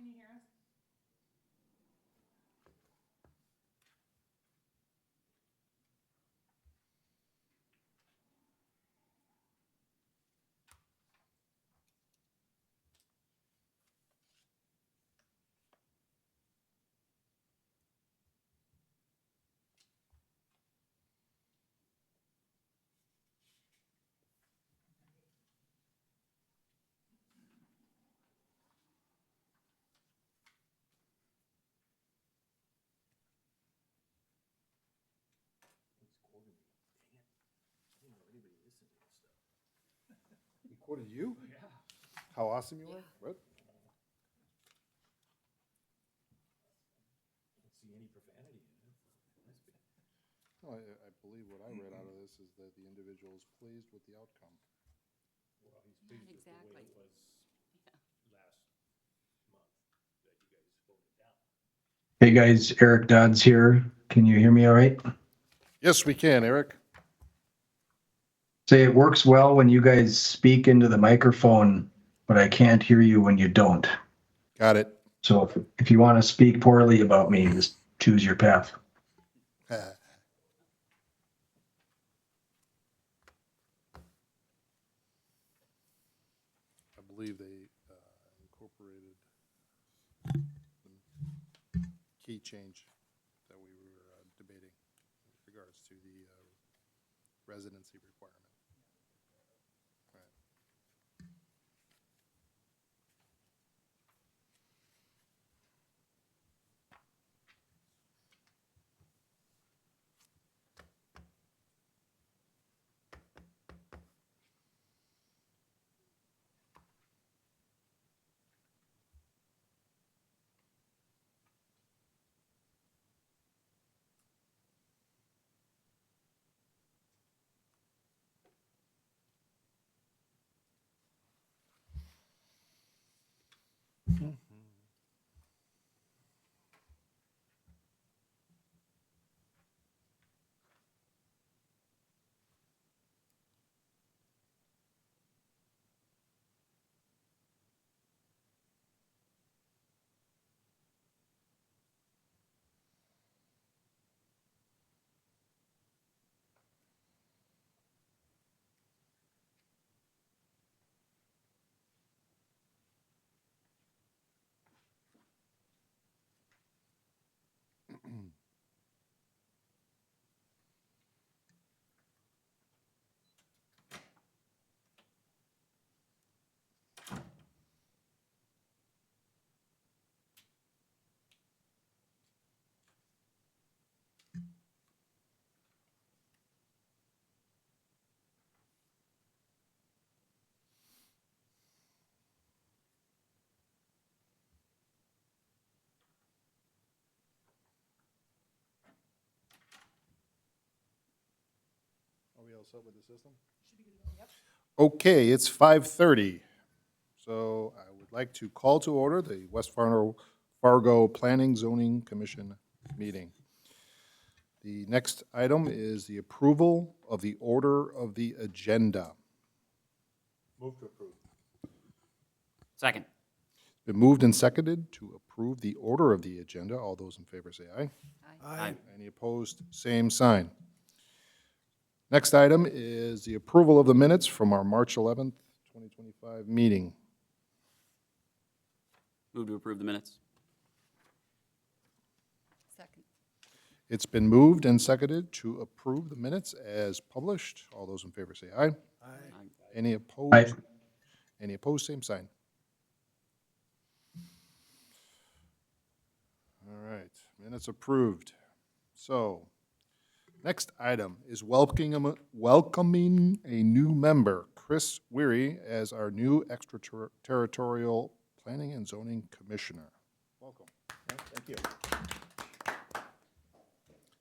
you hear us? Recorded you? Yeah. How awesome you are? What? Can't see any profanity in it. Must be. No, I believe what I read out of this is that the individual is pleased with the outcome. Well, he's pleased with the way Exactly. it was last month that you guys voted down. Hey guys, Eric Dodds here. Can you hear me all right? Yes, we can, Eric. Say it works well when you guys speak into the microphone, but I can't hear you when you don't. Got it. So if you want to speak poorly about me, just choose your path. I believe they incorporated the key change that we were debating with regards to the residency requirement. Right. Are we all set with the system? Should be good to go. Yep. Okay, it's 5:30. So I would like to call to order the West Fargo Planning Zoning Commission meeting. The next item is the approval of the order of the agenda. Move to approve. Second. Been moved and seconded to approve the order of the agenda. All those in favor say aye. Aye. Any opposed, same sign. Next item is the approval of the minutes from our March 11th, 2025 meeting. Move to approve the minutes. Second. It's been moved and seconded to approve the minutes as published. All those in favor say aye. Aye. Any opposed? Aye. Any opposed, same sign. All right, minutes approved. So, next item is welcoming a new member, Chris Weary, as our new extraterritorial planning and zoning commissioner. Welcome. Thank you.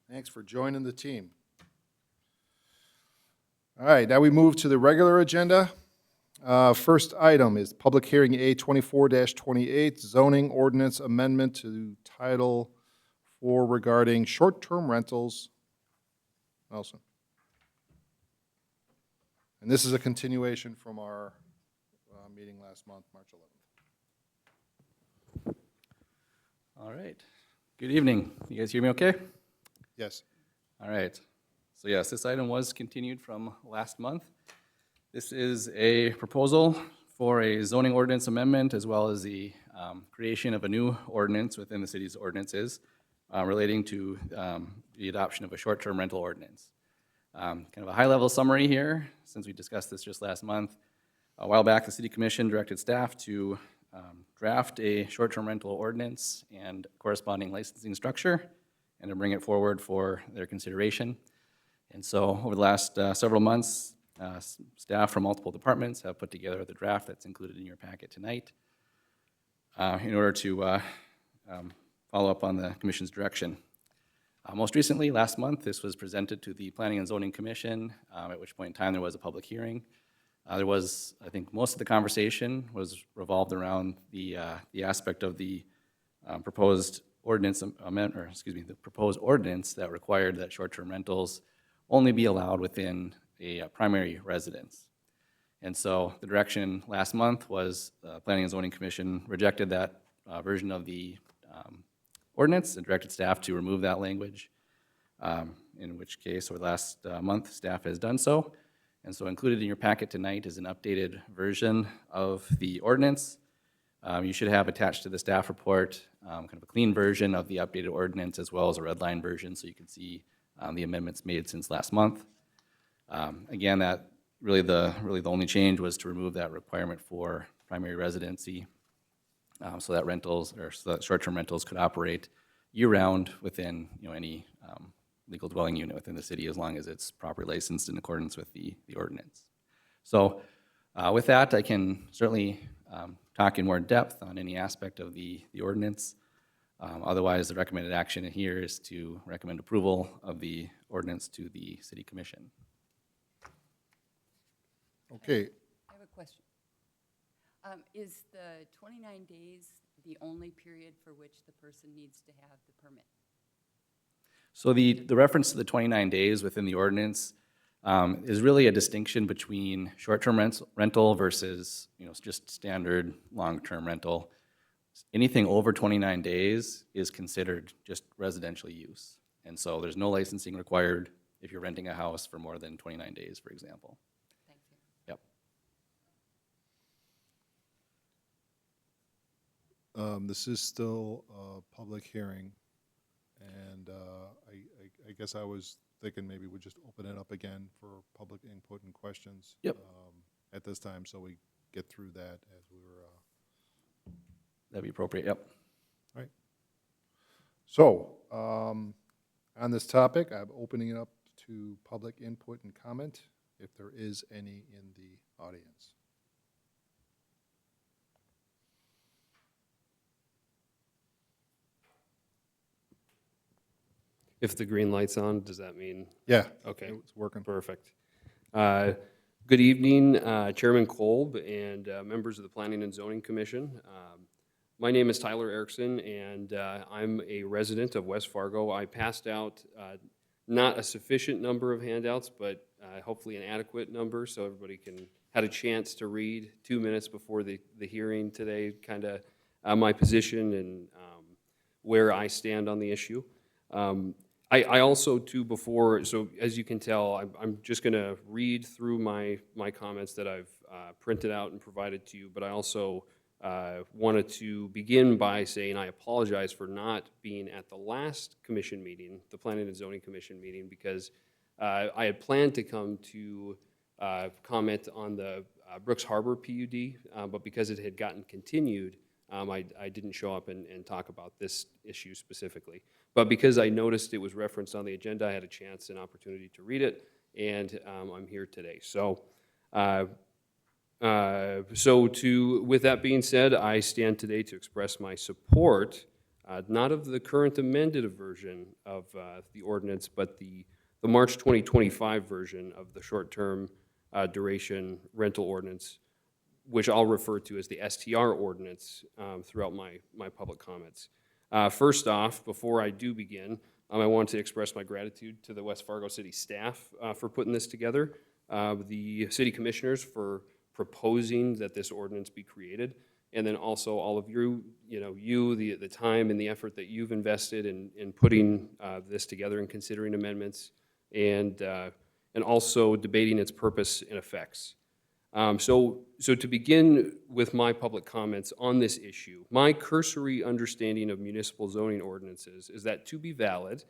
Thanks for joining the team. All right, now we move to the regular agenda. First item is public hearing A24-28, zoning ordinance amendment to Title 4 regarding short-term rentals. Nelson. And this is a continuation from our meeting last month, March 11th. All right. Good evening. You guys hear me okay? Yes. All right. So yes, this item was continued from last month. This is a proposal for a zoning ordinance amendment as well as the creation of a new ordinance within the city's ordinances relating to the adoption of a short-term rental ordinance. Kind of a high-level summary here, since we discussed this just last month. A while back, the City Commission directed staff to draft a short-term rental ordinance and corresponding licensing structure, and to bring it forward for their consideration. And so, over the last several months, staff from multiple departments have put together the draft that's included in your packet tonight in order to follow up on the Commission's direction. Most recently, last month, this was presented to the Planning and Zoning Commission, at which point in time there was a public hearing. There was, I think, most of the conversation was revolved around the aspect of the proposed ordinance amendment, or excuse me, the proposed ordinance that required that short-term rentals only be allowed within a primary residence. And so the direction last month was Planning and Zoning Commission rejected that version of the ordinance and directed staff to remove that language, in which case, over the last month, staff has done so. And so included in your packet tonight is an updated version of the ordinance. You should have attached to the staff report kind of a clean version of the updated ordinance as well as a red line version so you can see the amendments made since last month. Again, that really the only change was to remove that requirement for primary residency so that rentals or so that short-term rentals could operate year-round within any legal dwelling unit within the city as long as it's properly licensed in accordance with the ordinance. So with that, I can certainly talk in more depth on any aspect of the ordinance. Otherwise, the recommended action here is to recommend approval of the ordinance to the City Commission. Okay. I have a question. Is the 29 days the only period for which the person needs to have the permit? So the reference to the 29 days within the ordinance is really a distinction between short-term rental versus just standard long-term rental. Anything over 29 days is considered just residential use. And so there's no licensing required if you're renting a house for more than 29 days, for example. Thank you. Yep. This is still a public hearing, and I guess I was thinking maybe we just open it up again for public input and questions. Yep. At this time, so we get through that as we were. That'd be appropriate, yep. All right. So, on this topic, I'm opening it up to public input and comment, if there is any in the audience. If the green light's on, does that mean? Yeah. Okay. It's working. Perfect. Good evening, Chairman Kolb and members of the Planning and Zoning Commission. My name is Tyler Erickson, and I'm a resident of West Fargo. I passed out not a sufficient number of handouts, but hopefully an adequate number so everybody had a chance to read 2 minutes before the hearing today, kind of my position and where I stand on the issue. I also, too, so as you can tell, I'm just going to read through my comments that I've printed out and provided to you, but I also wanted to begin by saying I apologize for not being at the last commission meeting, the Planning and Zoning Commission meeting, because I had planned to come to comment on the Brooks Harbor PUD, but because it had gotten continued, I didn't show up and talk about this issue specifically. But because I noticed it was referenced on the agenda, I had a chance and opportunity to read it, and I'm here today. So, with that being said, I stand today to express my support, not of the current amended version of the ordinance, but the March 2025 version of the short-term duration rental ordinance, which I'll refer to as the STR ordinance throughout my public comments. First off, before I do begin, I want to express my gratitude to the West Fargo City staff for putting this together, the city commissioners for proposing that this ordinance be created, and then also all of you, the time and the effort that you've invested in putting this together and considering amendments, and also debating its purpose and effects. So to begin with my public comments on this issue, my cursory understanding of municipal zoning ordinances is that to be valid,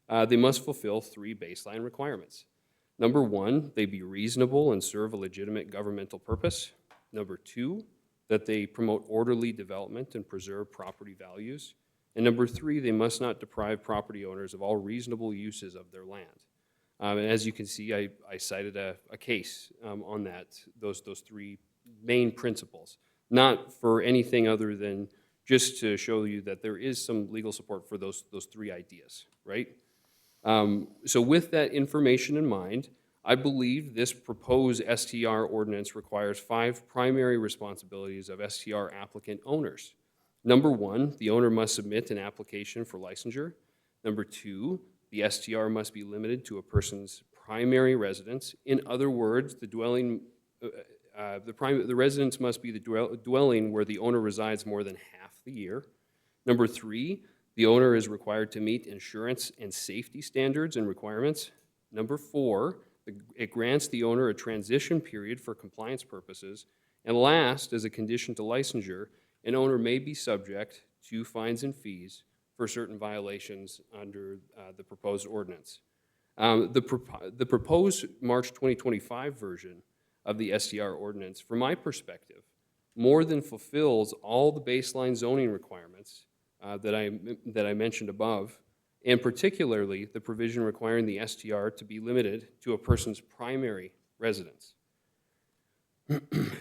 they must fulfill 3 baseline requirements. Number 1, they be reasonable and serve a legitimate governmental purpose. Number 2, that they promote orderly development and preserve property values. And number 3, they must not deprive property owners of all reasonable uses of their land. And as you can see, I cited a case on those 3 main principles, not for anything other than just to show you that there is some legal support for those 3 ideas, right? So with that information in mind, I believe this proposed STR ordinance requires 5 primary responsibilities of STR applicant owners. Number 1, the owner must submit an application for licensure. Number 2, the STR must be limited to a person's primary residence. In other words, the residence must be the dwelling where the owner resides more than half the year. Number 3, the owner is required to meet insurance and safety standards and requirements. Number 4, it grants the owner a transition period for compliance purposes. And last, as a condition to licensure, an owner may be subject to fines and fees for certain violations under the proposed ordinance. The proposed March 2025 version of the STR ordinance, from my perspective, more than fulfills all the baseline zoning requirements that I mentioned above, and particularly the provision requiring the STR to be limited to a person's primary residence.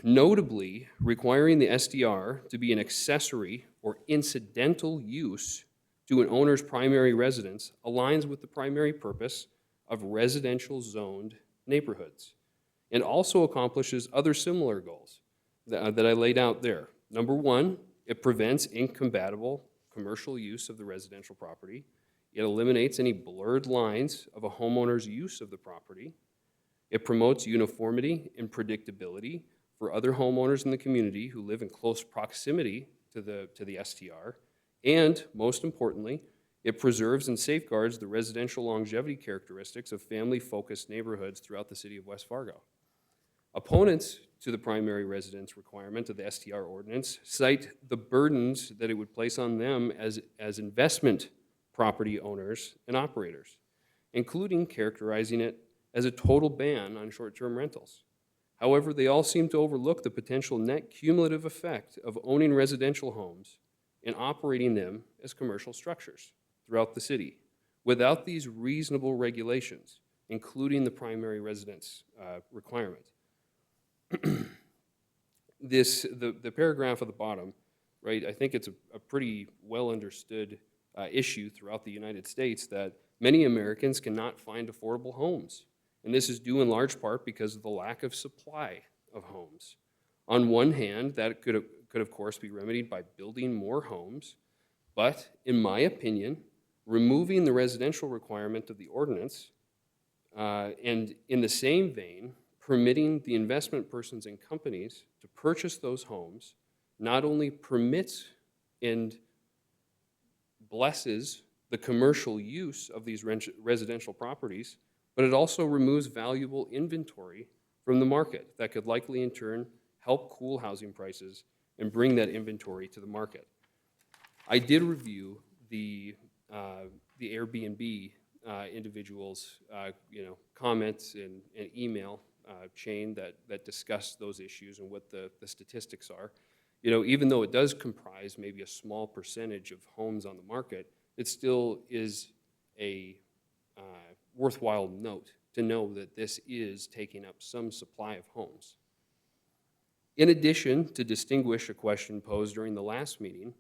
Notably, requiring the STR to be an accessory or incidental use to an owner's primary residence aligns with the primary purpose of residential zoned neighborhoods, and also accomplishes other similar goals that I laid out there. Number 1, it prevents incompatible commercial use of the residential property. It eliminates any blurred lines of a homeowner's use of the property. It promotes uniformity and predictability for other homeowners in the community who live in close proximity to the STR. And most importantly, it preserves and safeguards the residential longevity characteristics of family-focused neighborhoods throughout the city of West Fargo. Opponents to the primary residence requirement of the STR ordinance cite the burdens that it would place on them as investment property owners and operators, including characterizing it as a total ban on short-term rentals. However, they all seem to overlook the potential net cumulative effect of owning residential homes and operating them as commercial structures throughout the city without these reasonable regulations, including the primary residence requirement. The paragraph at the bottom, right, I think it's a pretty well understood issue throughout the United States that many Americans cannot find affordable homes. And this is due in large part because of the lack of supply of homes. On one hand, that could of course be remedied by building more homes, but in my opinion, removing the residential requirement of the ordinance, and in the same vein, permitting the investment persons and companies to purchase those homes not only permits and blesses the commercial use of these residential properties, but it also removes valuable inventory from the market that could likely in turn help cool housing prices and bring that inventory to the market. I did review the Airbnb individuals' comments and email chain that discussed those issues and what the statistics are. Even though it does comprise maybe a small percentage of homes on the market, it still is a worthwhile note to know that this is taking up some supply of homes. In addition, to distinguish a question posed during the last meeting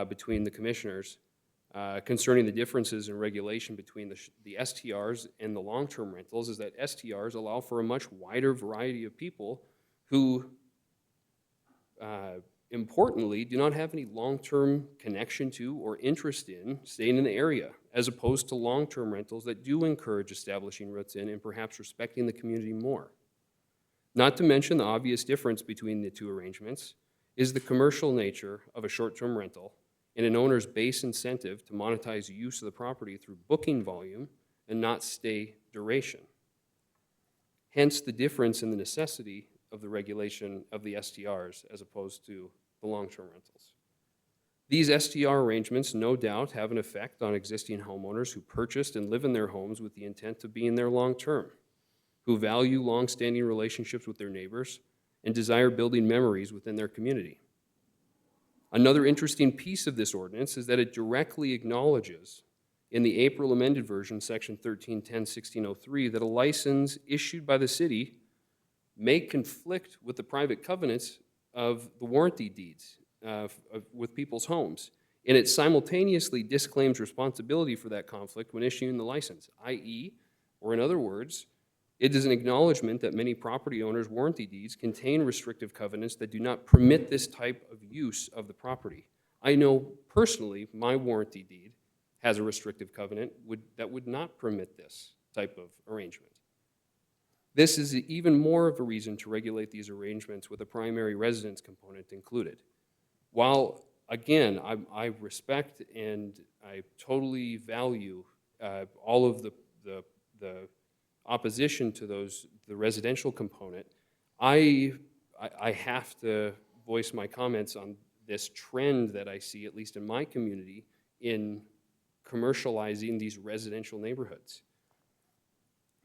between the commissioners concerning the differences in regulation between the STRs and the long-term rentals, is that STRs allow for a much wider variety of people who, importantly, do not have any long-term connection to or interest in staying in the area, as opposed to long-term rentals that do encourage establishing roots in and perhaps respecting the community more. Not to mention the obvious difference between the two arrangements is the commercial nature of a short-term rental and an owner's base incentive to monetize use of the property through booking volume and not stay duration. Hence the difference in the necessity of the regulation of the STRs as opposed to the long-term rentals. These STR arrangements no doubt have an effect on existing homeowners who purchased and live in their homes with the intent of being there long-term, who value long-standing relationships with their neighbors and desire building memories within their community. Another interesting piece of this ordinance is that it directly acknowledges in the April amended version, section 1310-1603, that a license issued by the city may conflict with the private covenants of the warranty deeds with people's homes. And it simultaneously disclaims responsibility for that conflict when issuing the license, i.e., or in other words, it is an acknowledgement that many property owners' warranty deeds contain restrictive covenants that do not permit this type of use of the property. I know personally my warranty deed has a restrictive covenant that would not permit this type of arrangement. This is even more of a reason to regulate these arrangements with a primary residence component included. While, again, I respect and I totally value all of the opposition to the residential component, I have to voice my comments on this trend that I see, at least in my community, in commercializing these residential neighborhoods.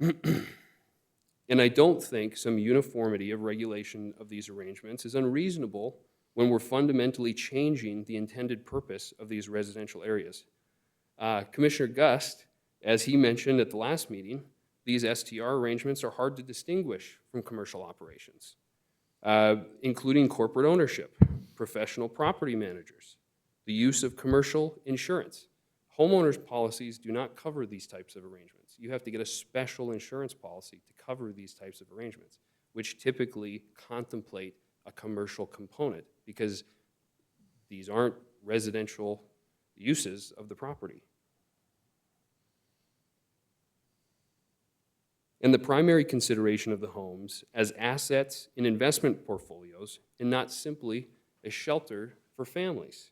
And I don't think some uniformity of regulation of these arrangements is unreasonable when we're fundamentally changing the intended purpose of these residential areas. Commissioner Gust, as he mentioned at the last meeting, these STR arrangements are hard to distinguish from commercial operations, including corporate ownership, professional property managers, the use of commercial insurance. Homeowners' policies do not cover these types of arrangements. You have to get a special insurance policy to cover these types of arrangements, which typically contemplate a commercial component because these aren't residential uses of the property. And the primary consideration of the homes as assets in investment portfolios and not simply a shelter for families.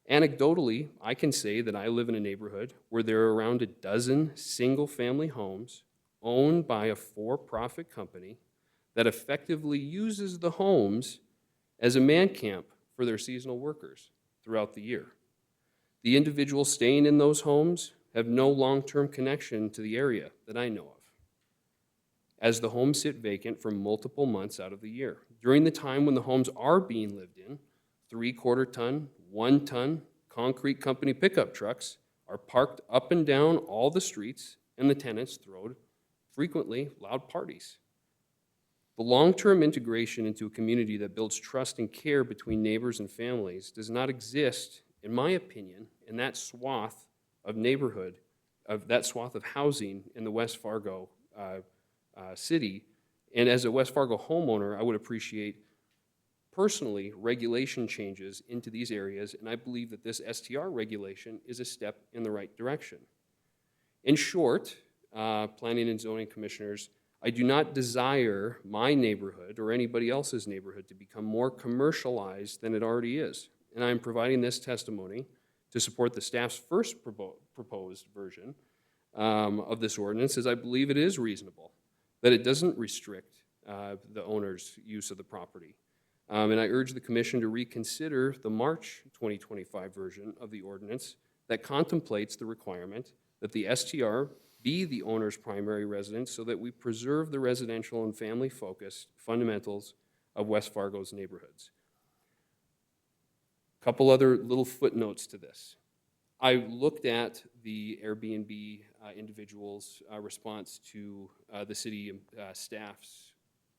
Anecdotally, I can say that I live in a neighborhood where there are around a dozen single-family homes owned by a for-profit company that effectively uses the homes as a man camp for their seasonal workers throughout the year. The individuals staying in those homes have no long-term connection to the area that I know of, as the homes sit vacant for multiple months out of the year. During the time when the homes are being lived in, 3/4 ton, 1 ton concrete company pickup trucks are parked up and down all the streets, and the tenants throw frequently loud parties. The long-term integration into a community that builds trust and care between neighbors and families does not exist, in my opinion, in that swath of neighborhood, of that swath of housing in the West Fargo city. And as a West Fargo homeowner, I would appreciate personally regulation changes into these areas, and I believe that this STR regulation is a step in the right direction. In short, planning and zoning commissioners, I do not desire my neighborhood or anybody else's neighborhood to become more commercialized than it already is. And I am providing this testimony to support the staff's first proposed version of this ordinance, as I believe it is reasonable, that it doesn't restrict the owner's use of the property. And I urge the commission to reconsider the March 2025 version of the ordinance that contemplates the requirement that the STR be the owner's primary residence so that we preserve the residential and family-focused fundamentals of West Fargo's neighborhoods. A couple other little footnotes to this. I looked at the Airbnb individual's response to the city staff's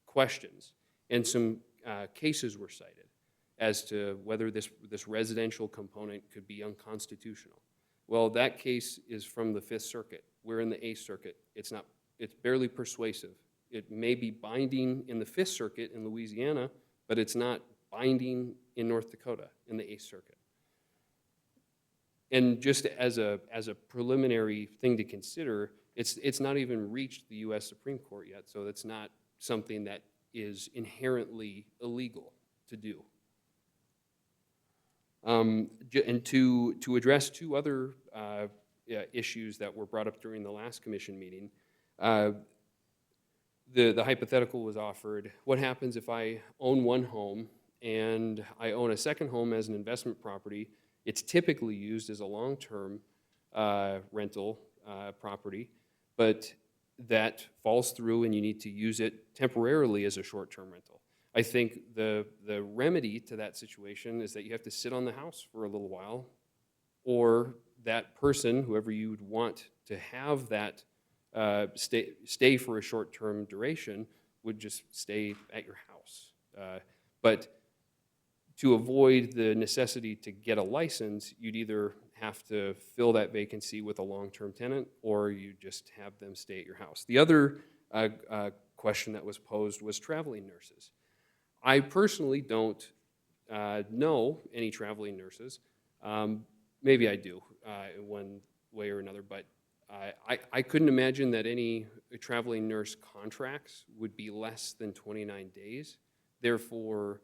questions, and some cases were cited as to whether this residential component could be unconstitutional. Well, that case is from the Fifth Circuit. We're in the Eighth Circuit. It's barely persuasive. It may be binding in the Fifth Circuit in Louisiana, but it's not binding in North Dakota in the Eighth Circuit. And just as a preliminary thing to consider, it's not even reached the U.S. Supreme Court yet, so that's not something that is inherently illegal to do. And to address two other issues that were brought up during the last commission meeting, the hypothetical was offered, what happens if I own one home and I own a second home as an investment property? It's typically used as a long-term rental property, but that falls through and you need to use it temporarily as a short-term rental. I think the remedy to that situation is that you have to sit on the house for a little while, or that person, whoever you would want to have that stay for a short-term duration, would just stay at your house. But to avoid the necessity to get a license, you'd either have to fill that vacancy with a long-term tenant, or you just have them stay at your house. The other question that was posed was traveling nurses. I personally don't know any traveling nurses. Maybe I do in one way or another, but I couldn't imagine that any traveling nurse contracts would be less than 29 days. Therefore,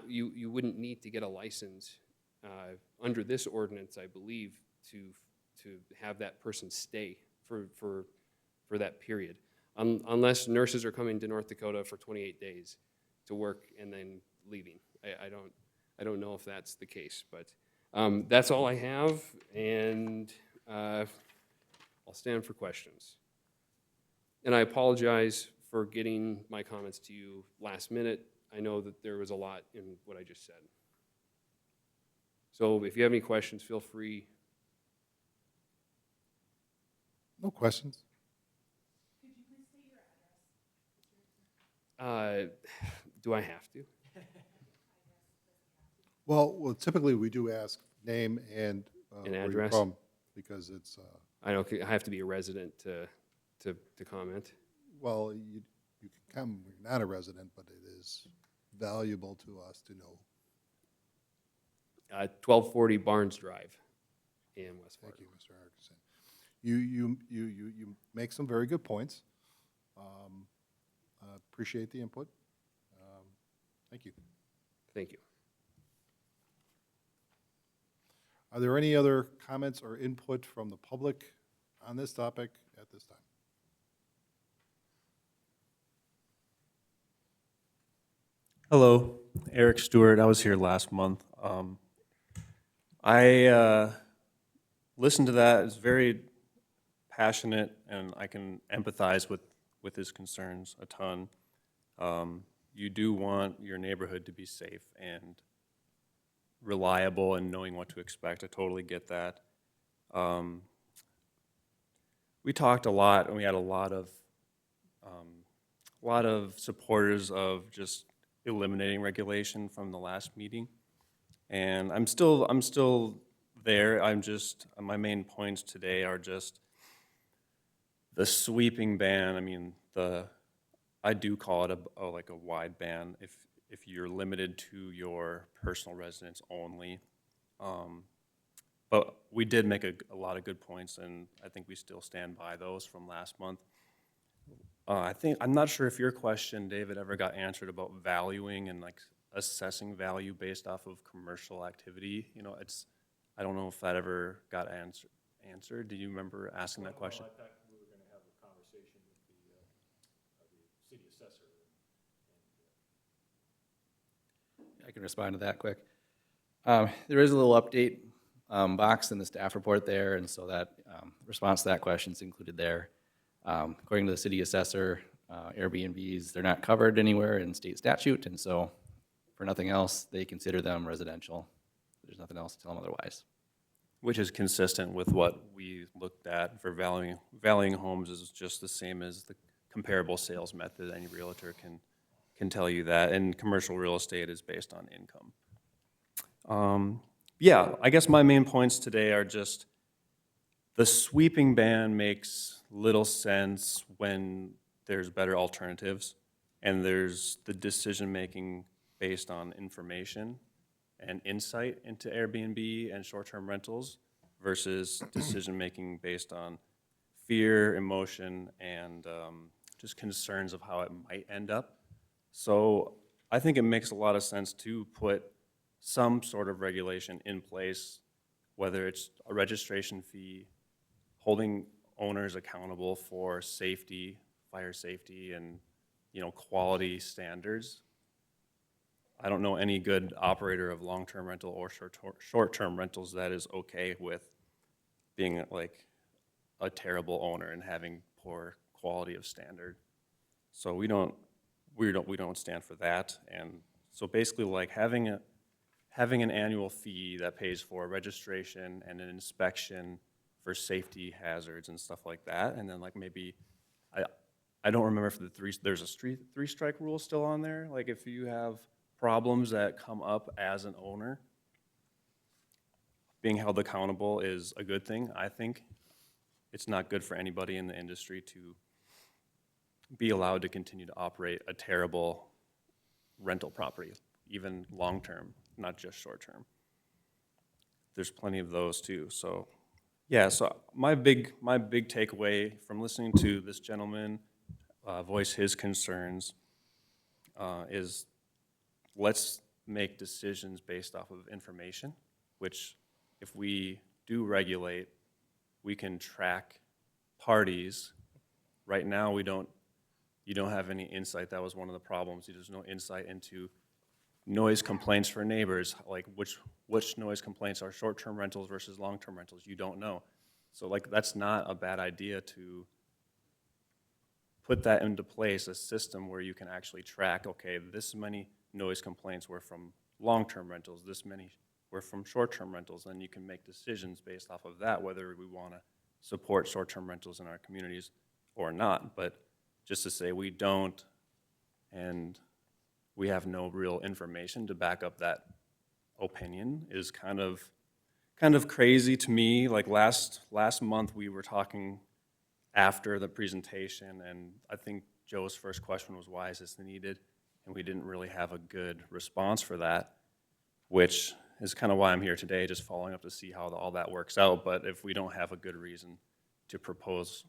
you wouldn't need to get a license under this ordinance, I believe, to have that person stay for that period, unless nurses are coming to North Dakota for 28 days to work and then leaving. I don't know if that's the case, but that's all I have, and I'll stand for questions. And I apologize for getting my comments to you last minute. I know that there was a lot in what I just said. So if you have any questions, feel free. No questions? Do I have to? Well, typically we do ask name and An where you're address? from, because it's, I have to be a resident to comment. well, you can come, you're not a resident, but it is valuable to us to know. 1240 Barnes Drive in West Thank Fargo. you, Mr. Harkison. You make some very good points. Appreciate the input. Thank you. Thank you. Are there any other comments or input from the public on this topic at this time? Hello, Eric Stewart. I was here last month. I listened to that. It's very passionate, and I can empathize with his concerns a ton. You do want your neighborhood to be safe and reliable and knowing what to expect. I totally get that. We talked a lot, and we had a lot of supporters of just eliminating regulation from the last meeting. And I'm still there. My main points today are just the sweeping ban. I mean, I do call it like a wide ban if you're limited to your personal residence only. But we did make a lot of good points, and I think we still stand by those from last month. I'm not sure if your question, David, ever got answered about valuing and like assessing value based off of commercial activity. You know, I don't know if that ever got answered. Do you remember asking that question? I thought we were going to have a conversation with the city assessor. I can respond to that quick. There is a little update box in the staff report there, and so that response to that question is included there. According to the city assessor, Airbnbs, they're not covered anywhere in state statute, and so for nothing else, they consider them residential. There's nothing else to tell them otherwise. Which is consistent with what we looked at for valuing homes is just the same as the comparable sales method. Any realtor can tell you that, and commercial real estate is based on income. Yeah, I guess my main points today are just the sweeping ban makes little sense when there's better alternatives, and there's the decision-making based on information and insight into Airbnb and short-term rentals versus decision-making based on fear, emotion, and just concerns of how it might end up. So I think it makes a lot of sense to put some sort of regulation in place, whether it's a registration fee, holding owners accountable for safety, fire safety, and, quality standards. I don't know any good operator of long-term rental or short-term rentals that is okay with being like a terrible owner and having poor quality of standard. So we don't stand for that. And so basically, like having an annual fee that pays for registration and an inspection for safety hazards and stuff like that, and then like maybe I don't remember if there's a three strike rule still on there. Like if you have problems that come up as an owner, being held accountable is a good thing. I think it's not good for anybody in the industry to be allowed to continue to operate a terrible rental property, even long-term, not just short-term. There's plenty of those too. So yeah, so my big takeaway from listening to this gentleman voice his concerns is let's make decisions based off of information, which if we do regulate, we can track parties. Right now, you don't have any insight. That was one of the problems. There's no insight into noise complaints for neighbors, like which noise complaints are short-term rentals versus long-term rentals. You don't know. So like that's not a bad idea to put that into place, a system where you can actually track, okay, this many noise complaints were from long-term rentals, this many were from short-term rentals, and you can make decisions based off of that, whether we want to support short-term rentals in our communities or not. But just to say we don't, and we have no real information to back up that opinion is kind of crazy to me. Like last month we were talking after the presentation, and I think Joe's first question was, why is this needed? And we didn't really have a good response for that, which is kind of why I'm here today, just following up to see how all that works out. But if we don't have a good reason to propose,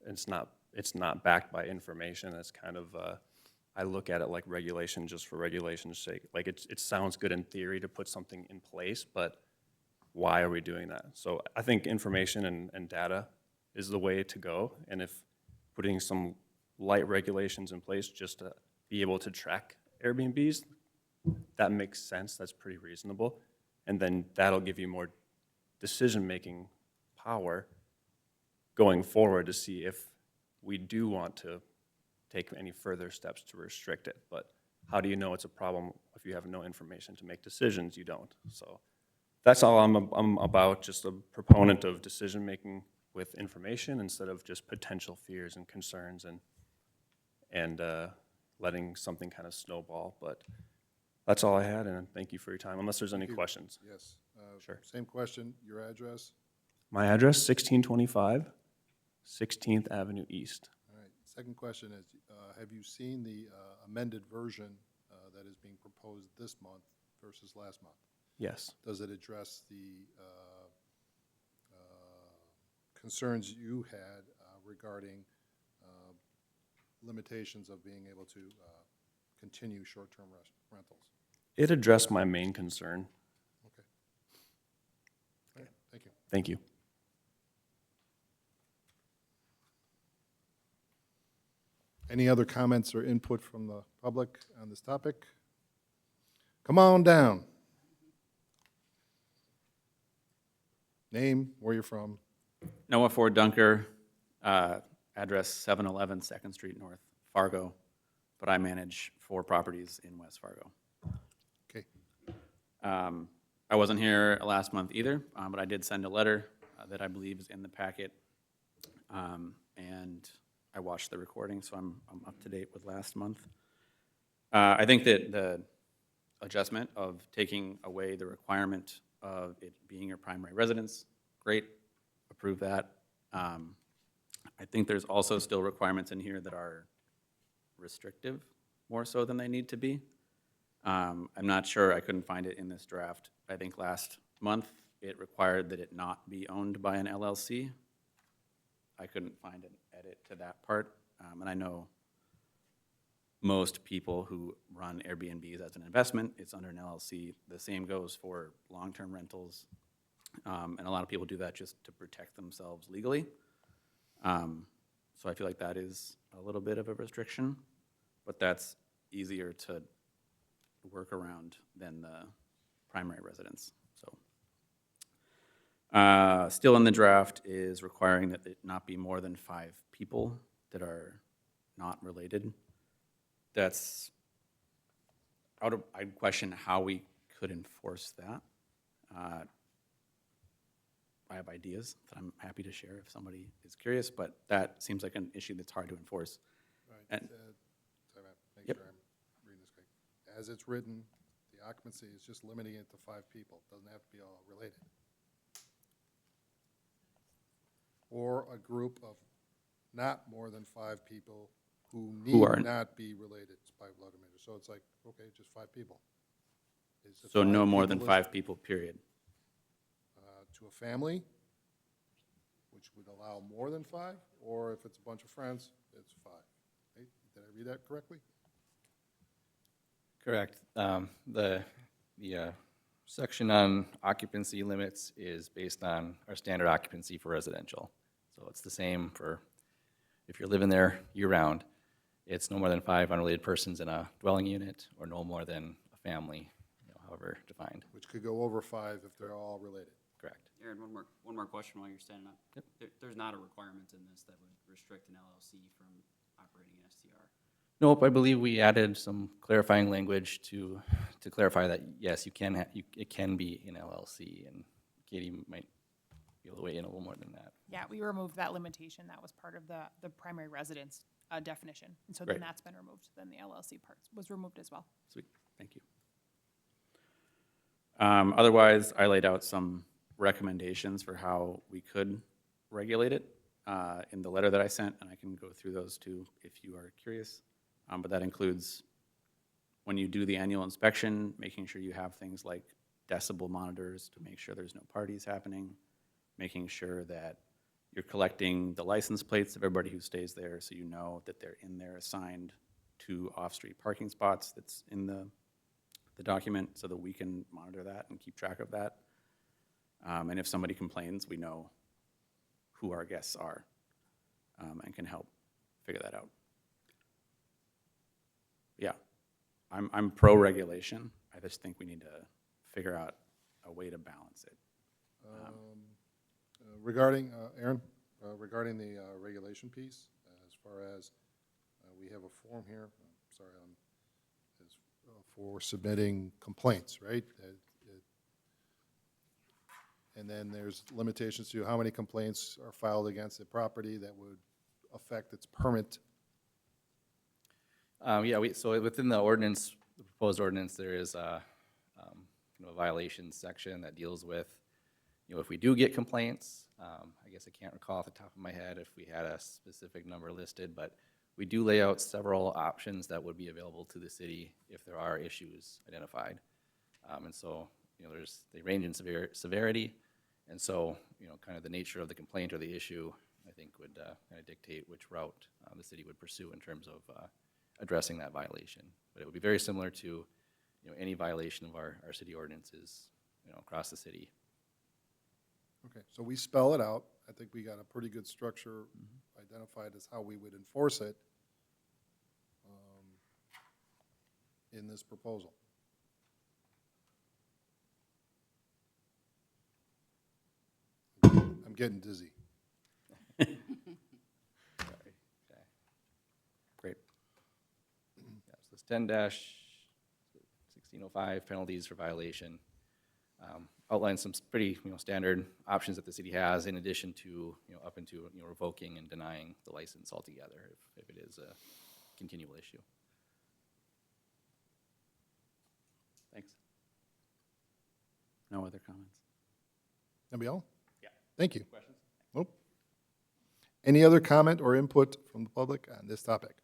it's not backed by information. It's kind of, I look at it like regulation just for regulation's sake. Like it sounds good in theory to put something in place, but why are we doing that? So I think information and data is the way to go. And if putting some light regulations in place just to be able to track Airbnbs, that makes sense. That's pretty reasonable. And then that'll give you more decision-making power going forward to see if we do want to take any further steps to restrict it. But how do you know it's a problem if you have no information to make decisions? You don't. So that's all I'm about, just a proponent of decision-making with information instead of just potential fears and concerns and letting something kind of snowball. But that's all I had, and thank you for your time, unless there's any questions. Yes. Sure. Same question, your address? My address, 1625 16th Avenue East. All right. Second question is, have you seen the amended version that is being proposed this month versus last month? Yes. Does it address the concerns you had regarding limitations of being able to continue short-term rentals? It addressed my main concern. Okay. All right. Thank you. Thank you. Any other comments or input from the public on this topic? Come on down. Name, where you're from. Noah Ford Dunker, address 711 2nd Street North, Fargo, but I manage 4 properties in West Fargo. Okay. I wasn't here last month either, but I did send a letter that I believe is in the packet, and I watched the recording, so I'm up to date with last month. I think that the adjustment of taking away the requirement of it being your primary residence, great, approve that. I think there's also still requirements in here that are restrictive, more so than they need to be. I'm not sure, I couldn't find it in this draft. I think last month it required that it not be owned by an LLC. I couldn't find an edit to that part, and I know most people who run Airbnbs as an investment, it's under an LLC. The same goes for long-term rentals. And a lot of people do that just to protect themselves legally. So I feel like that is a little bit of a restriction, but that's easier to work around than the primary residence, so. Still in the draft is requiring that it not be more than 5 people that are not related. That's I'd question how we could enforce that. I have ideas that I'm happy to share if somebody is curious, but that seems like an issue that's hard to enforce. Right, And- sorry, make Yep. sure I'm reading this correct. As it's written, the occupancy is just limiting it to 5 people, doesn't have to be all related. Or a group of not more than 5 people who need are- not be related by blood or marriage. So it's like, okay, just 5 people. Is it So 5 no more than people 5 people, period. to a family, which would allow more than 5, or if it's a bunch of friends, it's 5. Right? Did I read that correctly? Correct. The section on occupancy limits is based on our standard occupancy for residential. So it's the same for, if you're living there year-round, it's no more than 5 unrelated persons in a dwelling unit, or no more than a family, however defined. Which could go over 5 if they're all related. Correct. Aaron, one more question while you're standing up. Yep. There's not a requirement in this that would restrict an LLC from operating an STR. Nope, I believe we added some clarifying language to clarify that, yes, you can, it can be an LLC, and Katie might be able to weigh in a little more than that. Yeah, we removed that limitation. That was part of the primary residence definition. And so Great. then that's been removed. Then the LLC part was removed as well. Sweet, thank you. Otherwise, I laid out some recommendations for how we could regulate it in the letter that I sent, and I can go through those too if you are curious. But that includes, when you do the annual inspection, making sure you have things like decibel monitors to make sure there's no parties happening, making sure that you're collecting the license plates of everybody who stays there so you know that they're in there assigned to off-street parking spots that's in the document so that we can monitor that and keep track of that. And if somebody complains, we know who our guests are and can help figure that out. Yeah, I'm pro-regulation. I just think we need to figure out a way to balance it. Regarding, Aaron, regarding the regulation piece, as far as, we have a form here, sorry, is for submitting complaints, right? And then there's limitations to how many complaints are filed against a property that would affect its permit. Yeah, so within the ordinance, the proposed ordinance, there is a violations section that deals with, if we do get complaints, I guess I can't recall off the top of my head if we had a specific number listed, but we do lay out several options that would be available to the city if there are issues identified. And so, they range in severity, and so, kind of the nature of the complaint or the issue, I think, would kind of dictate which route the city would pursue in terms of addressing that violation. But it would be very similar to, any violation of our city ordinances, across the city. Okay, so we spell it out. I think we got a pretty good structure identified as how we would enforce it in this proposal. I'm getting dizzy. Sorry. Okay. Great. Yeah, so it's 10-1605, penalties for violation. Outlines some pretty, standard options that the city has in addition to, up into, revoking and denying the license altogether if it is a continual issue. Thanks. No other comments? Anybody else? Yeah. Thank you. Questions? Nope. Any other comment or input from the public on this topic?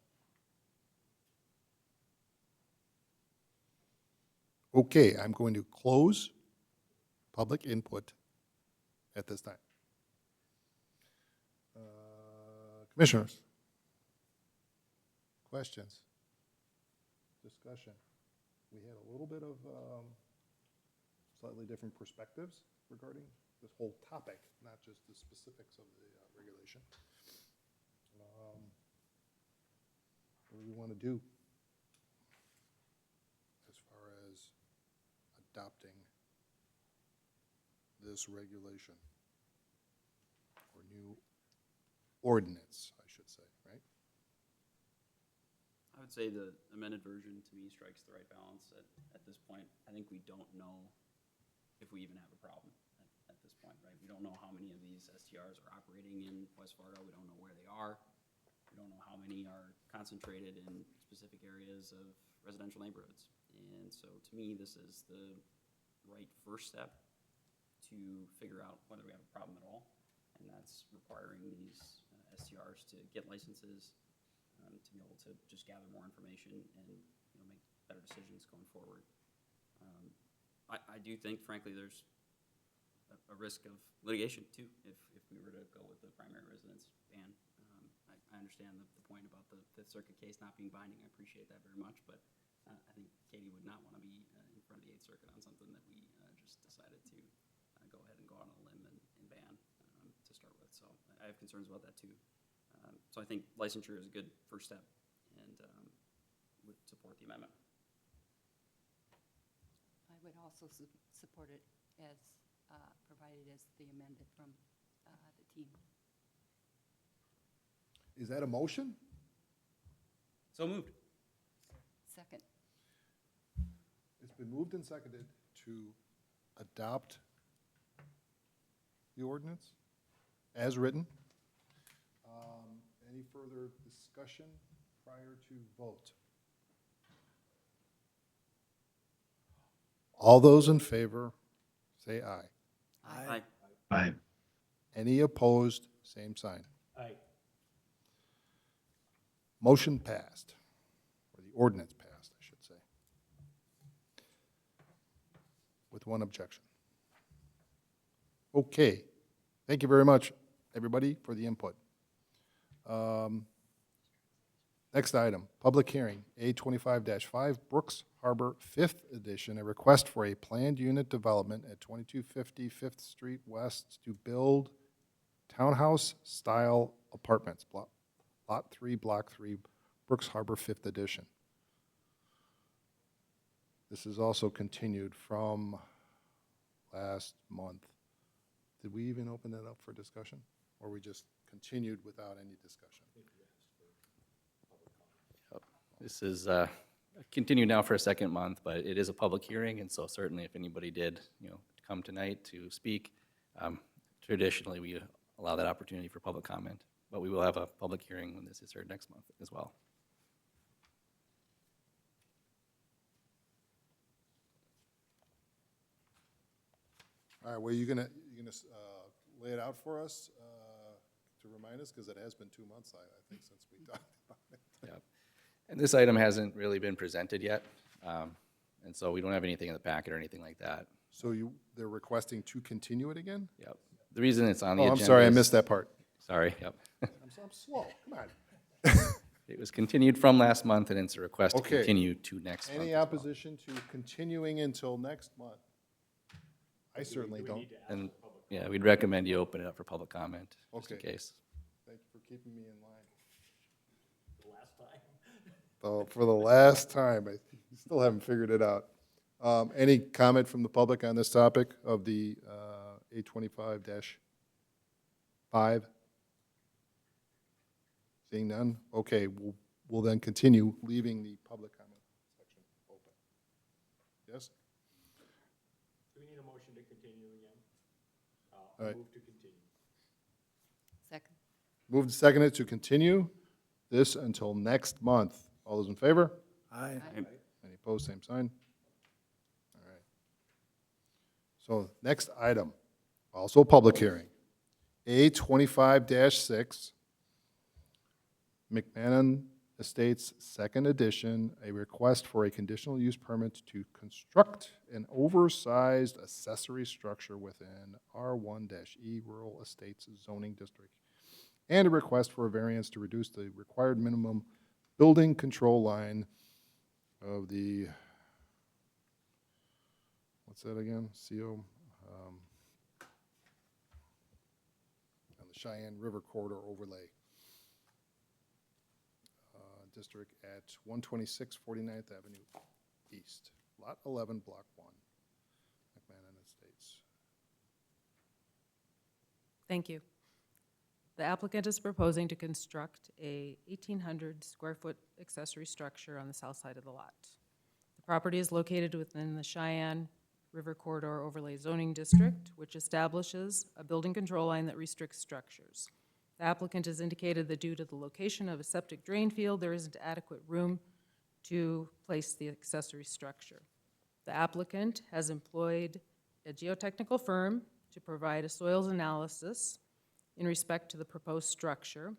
Okay, I'm going to close public input at this time. Commissioners? Questions? discussion. We had a little bit of slightly different perspectives regarding this whole topic, not just the specifics of the regulation. What do we want to do as far as adopting this regulation or new ordinance, I should say, right? I would say the amended version to me strikes the right balance at this point. I think we don't know if we even have a problem at this point, right? We don't know how many of these STRs are operating in West Fargo. We don't know where they are. We don't know how many are concentrated in specific areas of residential neighborhoods. And so to me, this is the right first step to figure out whether we have a problem at all. And that's requiring these STRs to get licenses, to be able to just gather more information and make better decisions going forward. I do think, frankly, there's a risk of litigation too if we were to go with the primary residence ban. I understand the point about the Fifth Circuit case not being binding. I appreciate that very much, but I think Katie would not want to be in front of the Eighth Circuit on something that we just decided to go ahead and go out on a limb and ban to start with. So I have concerns about that too. So I think licensure is a good first step, and would support the amendment. I would also support it as provided as the amended from the team. Is that a motion? So moved. Second. It's been moved and seconded to adopt the ordinance as written. Any further discussion prior to vote? All those in favor, say aye. Aye. Aye. Any opposed, same sign. Aye. Motion passed, or the ordinance passed, I should say, with one objection. Okay, thank you very much, everybody, for the input. Next item, public hearing, A25-5, Brooks Harbor 5th Edition, a request for a planned unit development at 2250 5th Street West to build townhouse-style apartments, Lot 3, Block 3, Brooks Harbor 5th Edition. This is also continued from last month. Did we even open that up for discussion? Or we just continued without any discussion? This is continued now for a second month, but it is a public hearing, and so certainly if anybody did, come tonight to speak, traditionally we allow that opportunity for public comment, but we will have a public hearing when this is heard next month as well. All right, well, you're gonna lay it out for us to remind us, because it has been 2 months, I think, since we talked about it. Yep. And this item hasn't really been presented yet, and so we don't have anything in the packet or anything like that. So they're requesting to continue it again? Yep. The reason it's on the Oh, agenda I'm sorry, I is- missed that part. Sorry, yep. I'm slow, come on. It was continued from last month, and it's a request to Okay. continue to next month. Any as well. opposition to continuing until next month? I certainly don't. And, yeah, we'd recommend you open it up for public comment, just in Okay. case. Thank you for keeping me in line. The last time. So for the last time, I still haven't figured it out. Any comment from the public on this topic of the A25-5? Seeing none? Okay, we'll then continue, leaving the public comment section open. Yes? Do we need a motion to continue again? All I'll right. move to continue. Second. Moved and seconded to continue this until next month. All those in favor? Aye. Any opposed, same sign? All right. So next item, also a public hearing. A25-6, McMahon Estates Second Edition, a request for a conditional use permit to construct an oversized accessory structure within R1-E Rural Estates zoning district, and a request for a variance to reduce the required minimum building control line of the, what's that again? CO? On the Cheyenne River Corridor Overlay District at 126 49th Avenue East, Lot 11, Block 1, McMahon Estates. Thank you. The applicant is proposing to construct a 1,800 square foot accessory structure on the south side of the lot. The property is located within the Cheyenne River Corridor Overlay Zoning District, which establishes a building control line that restricts structures. The applicant has indicated that due to the location of a septic drain field, there isn't adequate room to place the accessory structure. The applicant has employed a geotechnical firm to provide a soils analysis in respect to the proposed structure,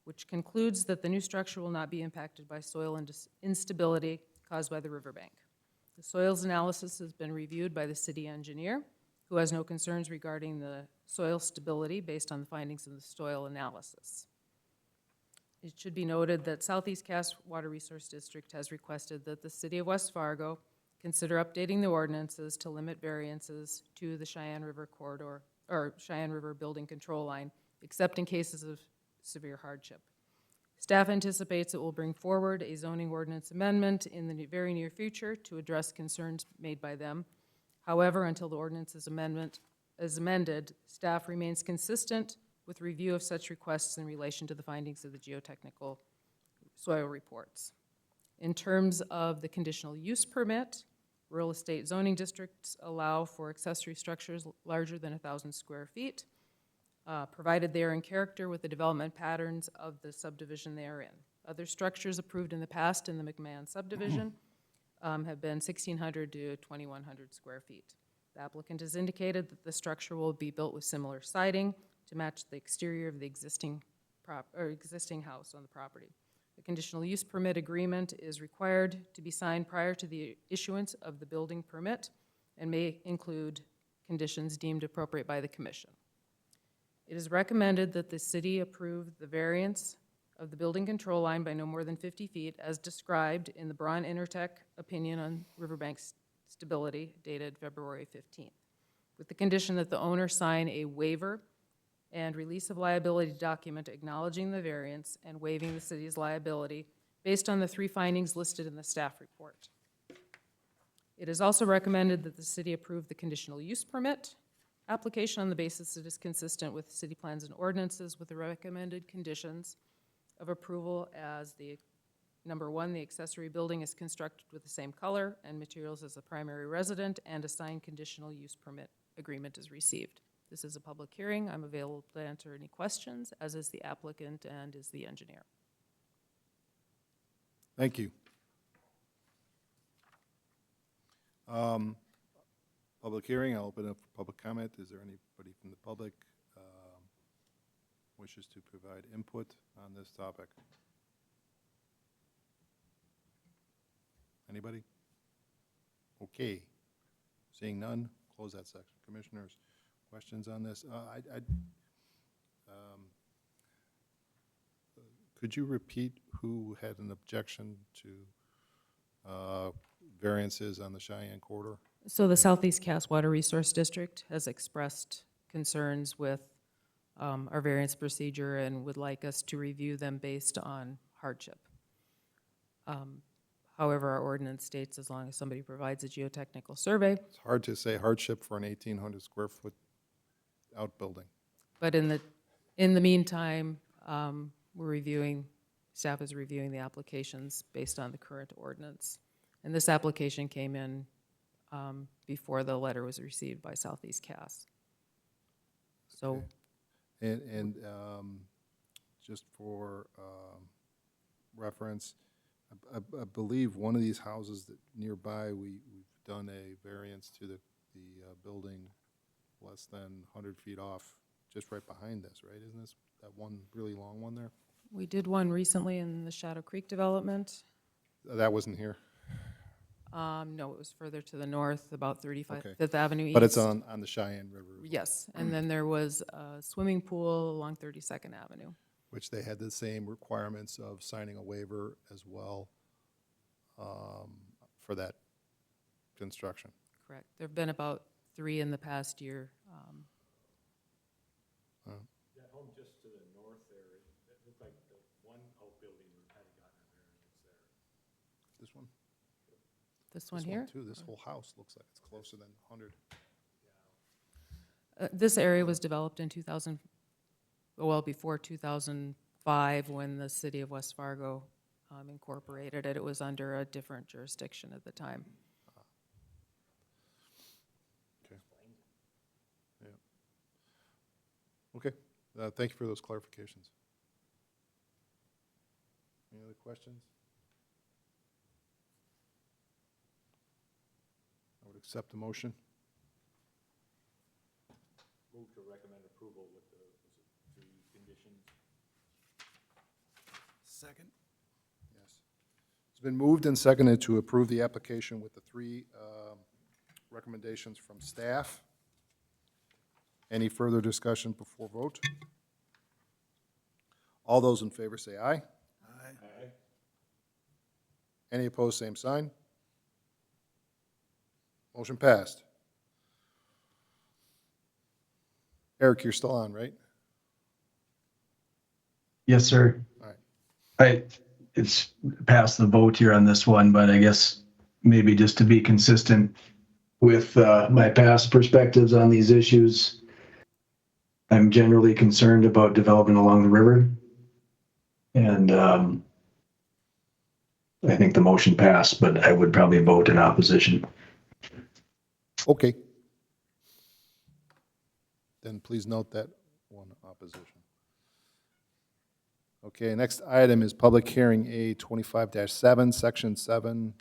which concludes that the new structure will not be impacted by soil instability caused by the riverbank. The soils analysis has been reviewed by the city engineer, who has no concerns regarding the soil stability based on the findings of the soil analysis. It should be noted that Southeast Cass Water Resource District has requested that the city of West Fargo consider updating the ordinances to limit variances to the Cheyenne River corridor, or Cheyenne River building control line, except in cases of severe hardship. Staff anticipates it will bring forward a zoning ordinance amendment in the very near future to address concerns made by them. However, until the ordinance is amended, staff remains consistent with review of such requests in relation to the findings of the geotechnical soil reports. In terms of the conditional use permit, real estate zoning districts allow for accessory structures larger than 1,000 square feet, provided they are in character with the development patterns of the subdivision they are in. Other structures approved in the past in the McMahon subdivision have been 1,600 to 2,100 square feet. The applicant has indicated that the structure will be built with similar siding to match the exterior of the existing house on the property. The conditional use permit agreement is required to be signed prior to the issuance of the building permit and may include conditions deemed appropriate by the commission. It is recommended that the city approve the variance of the building control line by no more than 50 feet as described in the Braun Intertech opinion on riverbank stability dated February 15th, with the condition that the owner sign a waiver and release of liability document acknowledging the variance and waiving the city's liability based on the 3 findings listed in the staff report. It is also recommended that the city approve the conditional use permit application on the basis that it is consistent with city plans and ordinances with the recommended conditions of approval as the number 1, the accessory building is constructed with the same color and materials as the primary resident, and a signed conditional use permit agreement is received. This is a public hearing. I'm available to answer any questions, as is the applicant and is the engineer. Thank you. Public hearing, I'll open up for public comment. Is there anybody from the public wishes to provide input on this topic? Anybody? Okay. Seeing none, close that section. Commissioners, questions on this? Could you repeat who had an objection to variances on the Cheyenne corridor? So the Southeast Cass Water Resource District has expressed concerns with our variance procedure and would like us to review them based on hardship. However, our ordinance states as long as somebody provides a geotechnical survey. It's hard to say hardship for an 1,800 square foot outbuilding. But in the meantime, staff is reviewing the applications based on the current ordinance. And this application came in before the letter was received by Southeast Cass. So. Okay. And just for reference, I believe one of these houses that nearby, we've done a variance to the building less than 100 feet off, just right behind this, right? Isn't this that one really long one there? We did one recently in the Shadow Creek development. That wasn't here? No, it was further to the north, about 35 Okay. Fifth Avenue East. But it's on the Cheyenne River. Yes, and then there was a swimming pool along 32nd Avenue. Which they had the same requirements of signing a waiver as well. for that construction. Correct. There've been about 3 in the past year. That home just to the north there, it looked like the one outbuilding had gotten a variance there. This one? This one here? Too, this whole house looks like it's closer than 100. This area was developed in before 2005, when the city of West Fargo incorporated it. It was under a different jurisdiction at the time. Okay. Yeah. Okay, thank you for those clarifications. Any other questions? I would accept the motion. Move to recommend approval with the, was it 3 conditions? Second. Yes. It's been moved and seconded to approve the application with the 3 recommendations from staff. Any further discussion before vote? All those in favor say aye. Aye. Any opposed, same sign. Motion passed. Eric, you're still on, right? Yes, sir. All right. It's past the vote here on this one, but I guess maybe just to be consistent with my past perspectives on these issues, I'm generally concerned about development along the river. And I think the motion passed, but I would probably vote in opposition. Okay. Then please note that one opposition. Okay, next item is public hearing A 25-7, Section 7,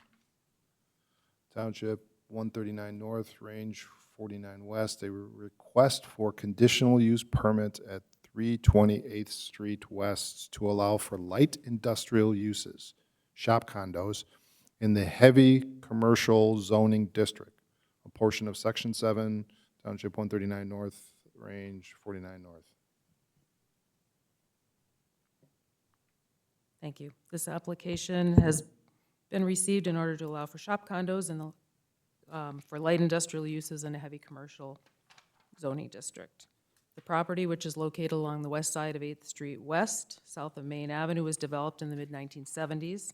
Township 139 North, Range 49 West, a request for conditional use permit at 328th Street West to allow for light industrial uses, shop condos, in the heavy commercial zoning district, a portion of Section 7, Township 139 North, Range 49 North. Thank you. This application has been received in order to allow for shop condos and for light industrial uses in a heavy commercial zoning district. The property, which is located along the west side of 8th Street West, south of Main Avenue, was developed in the mid-1970s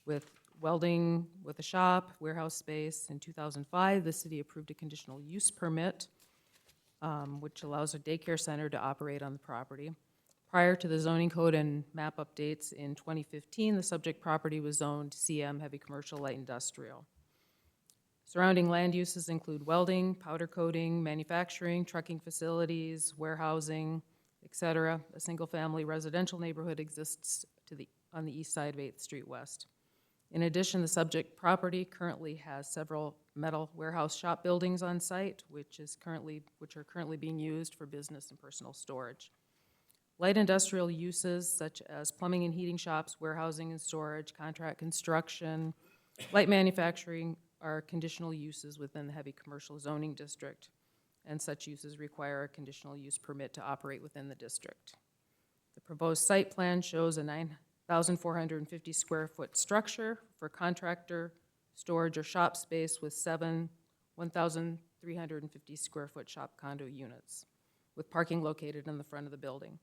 with welding with a shop, warehouse space. In 2005, the city approved a conditional use permit, which allows a daycare center to operate on the property. Prior to the zoning code and map updates in 2015, the subject property was zoned CM, heavy commercial light industrial. Surrounding land uses include welding, powder coating, manufacturing, trucking facilities, warehousing, et cetera. A single-family residential neighborhood exists on the east side of 8th Street West. In addition, the subject property currently has several metal warehouse shop buildings on site, which are currently being used for business and personal storage. Light industrial uses such as plumbing and heating shops, warehousing and storage, contract construction, light manufacturing are conditional uses within the heavy commercial zoning district, and such uses require a conditional use permit to operate within the district. The proposed site plan shows a 9,450 square foot structure for contractor storage or shop space with 7 1,350 square foot shop condo units, with parking located in the front of the building.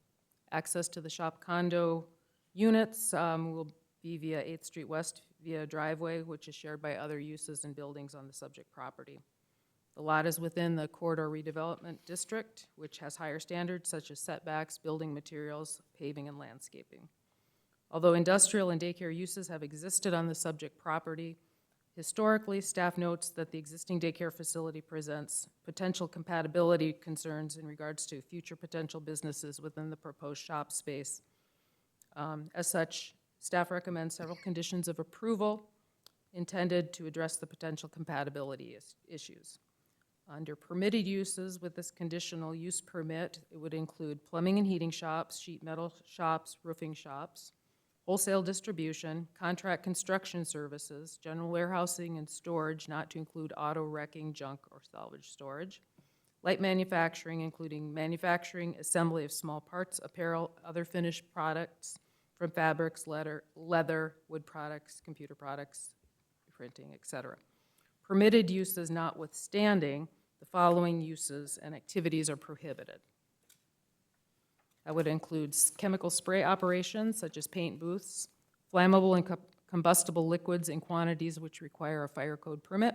Access to the shop condo units will be via 8th Street West via a driveway, which is shared by other uses and buildings on the subject property. The lot is within the corridor redevelopment district, which has higher standards such as setbacks, building materials, paving, and landscaping. Although industrial and daycare uses have existed on the subject property, historically, staff notes that the existing daycare facility presents potential compatibility concerns in regards to future potential businesses within the proposed shop space. As such, staff recommends several conditions of approval intended to address the potential compatibility issues. Under permitted uses with this conditional use permit, it would include plumbing and heating shops, sheet metal shops, roofing shops, wholesale distribution, contract construction services, general warehousing and storage, not to include auto wrecking, junk, or salvage storage, light manufacturing, including manufacturing, assembly of small parts, apparel, other finished products from fabrics, leather, wood products, computer products, printing, et cetera. Permitted uses notwithstanding, the following uses and activities are prohibited. That would include chemical spray operations such as paint booths, flammable and combustible liquids in quantities which require a fire code permit,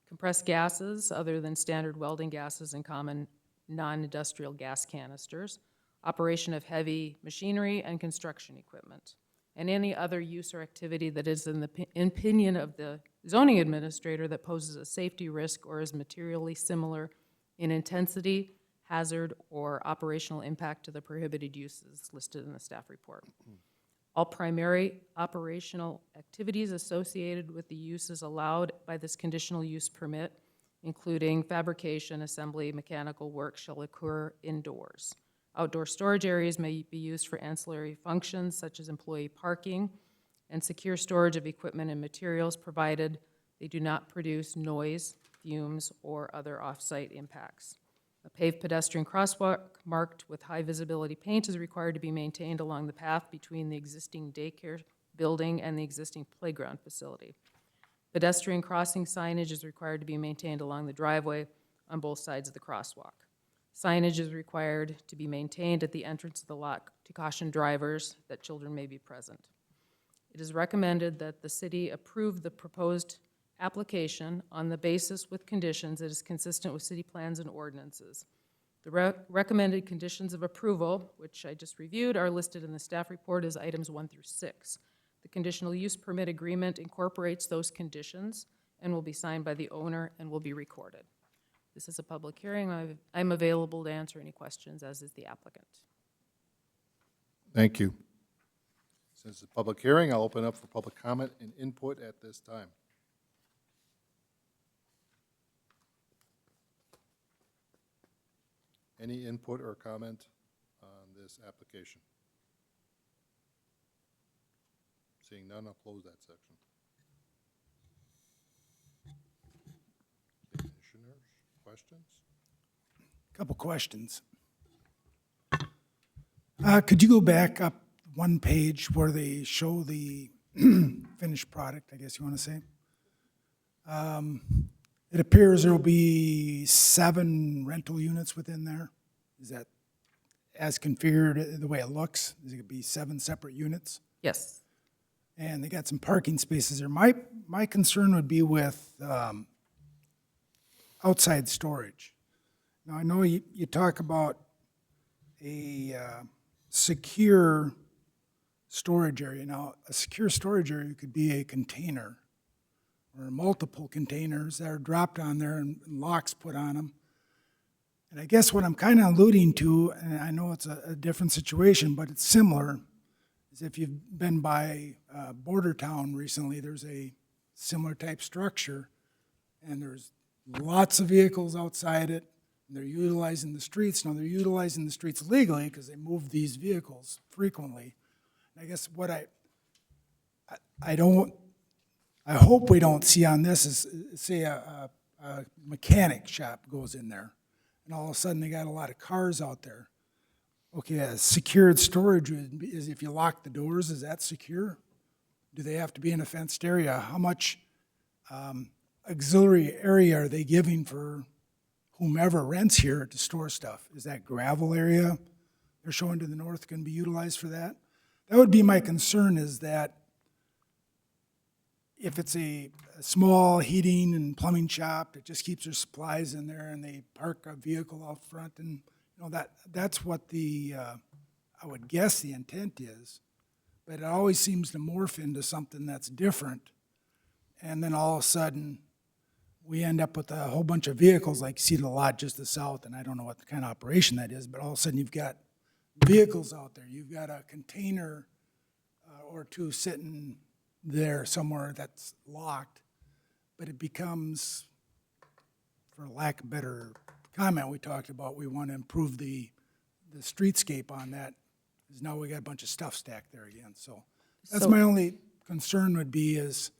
compressed gases other than standard welding gases and common non-industrial gas canisters, operation of heavy machinery and construction equipment, and any other use or activity that is in the opinion of the zoning administrator that poses a safety risk or is materially similar in intensity, hazard, or operational impact to the prohibited uses listed in the staff report. All primary operational activities associated with the uses allowed by this conditional use permit, including fabrication, assembly, mechanical work, shall occur indoors. Outdoor storage areas may be used for ancillary functions such as employee parking and secure storage of equipment and materials, provided they do not produce noise, fumes, or other off-site impacts. A paved pedestrian crosswalk marked with high visibility paint is required to be maintained along the path between the existing daycare building and the existing playground facility. Pedestrian crossing signage is required to be maintained along the driveway on both sides of the crosswalk. Signage is required to be maintained at the entrance of the lot to caution drivers that children may be present. It is recommended that the city approve the proposed application on the basis with conditions that is consistent with city plans and ordinances. The recommended conditions of approval, which I just reviewed, are listed in the staff report as items 1 through 6. The conditional use permit agreement incorporates those conditions and will be signed by the owner and will be recorded. This is a public hearing. I'm available to answer any questions, as is the applicant. Thank you. Since it's a public hearing, I'll open up for public comment and input at this time. Any input or comment on this application? Seeing none, I'll close that section. Commissioners, questions? Couple questions. Could you go back up one page where they show the finished product, I guess you want to say? It appears there will be 7 rental units within there. Is that as configured the way it looks? Is it going to be 7 separate units? Yes. And they got some parking spaces there. My concern would be with outside storage. Now, I know you talk about a secure storage area. Now, a secure storage area could be a container or multiple containers that are dropped on there and locks put on them. And I guess what I'm kind of alluding to, and I know it's a different situation, but it's similar, is if you've been by Border Town recently, there's a similar type structure, and there's lots of vehicles outside it, and they're utilizing the streets. Now, they're utilizing the streets legally because they move these vehicles frequently. And I guess what I hope we don't see on this is, say, a mechanic shop goes in there, and all of a sudden they got a lot of cars out there. Okay, a secured storage is if you lock the doors, is that secure? Do they have to be in a fenced area? How much auxiliary area are they giving for whomever rents here to store stuff? Is that gravel area they're showing to the north going to be utilized for that? That would be my concern, is that if it's a small heating and plumbing shop that just keeps their supplies in there and they park a vehicle out front, and that's what I would guess the intent is, but it always seems to morph into something that's different, and then all of a sudden we end up with a whole bunch of vehicles like you see the lot just to the south, and I don't know what kind of operation that is, but all of a sudden you've got vehicles out there. You've got a container or two sitting there somewhere that's locked, but it becomes, for lack of better comment, we talked about we want to improve the streetscape on that, because now we got a bunch of stuff stacked there again. So that's my only concern would be is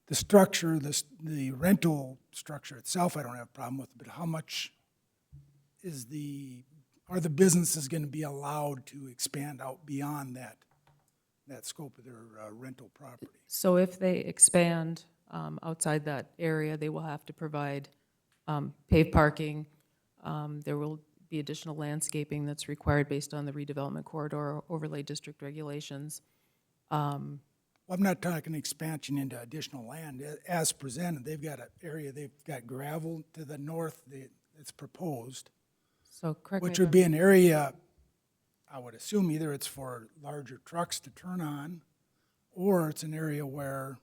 the structure, the rental structure itself I don't have a problem with, but how much are the businesses going to be allowed to expand out beyond that that scope of their rental property. So if they expand outside that area, they will have to provide paved parking. There will be additional landscaping that's required based on the redevelopment corridor overlay district regulations. Well, I'm not talking expansion into additional land. As presented, they've got an area, they've got gravel to the north that's proposed, So correct me which if would I'm, be an area, I would assume either it's for larger trucks to turn on, or it's an area where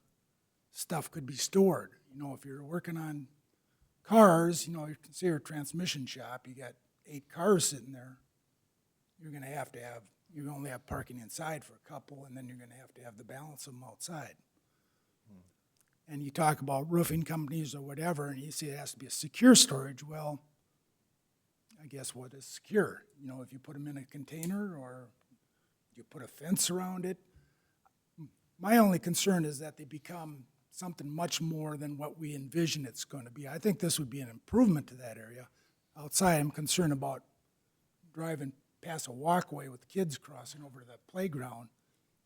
stuff could be stored. You know, if you're working on cars, you know, you consider a transmission shop, you got 8 cars sitting there, you're gonna have, you only have parking inside for a couple, and then you're gonna have the balance of them outside. And you talk about roofing companies or whatever, and you say it has to be a secure storage, well, I guess what is secure? You know, if you put them in a container, or you put a fence around it. My only concern is that they become something much more than what we envision it's going to be. I think this would be an improvement to that area. Outside, I'm concerned about driving past a walkway with kids crossing over to the playground,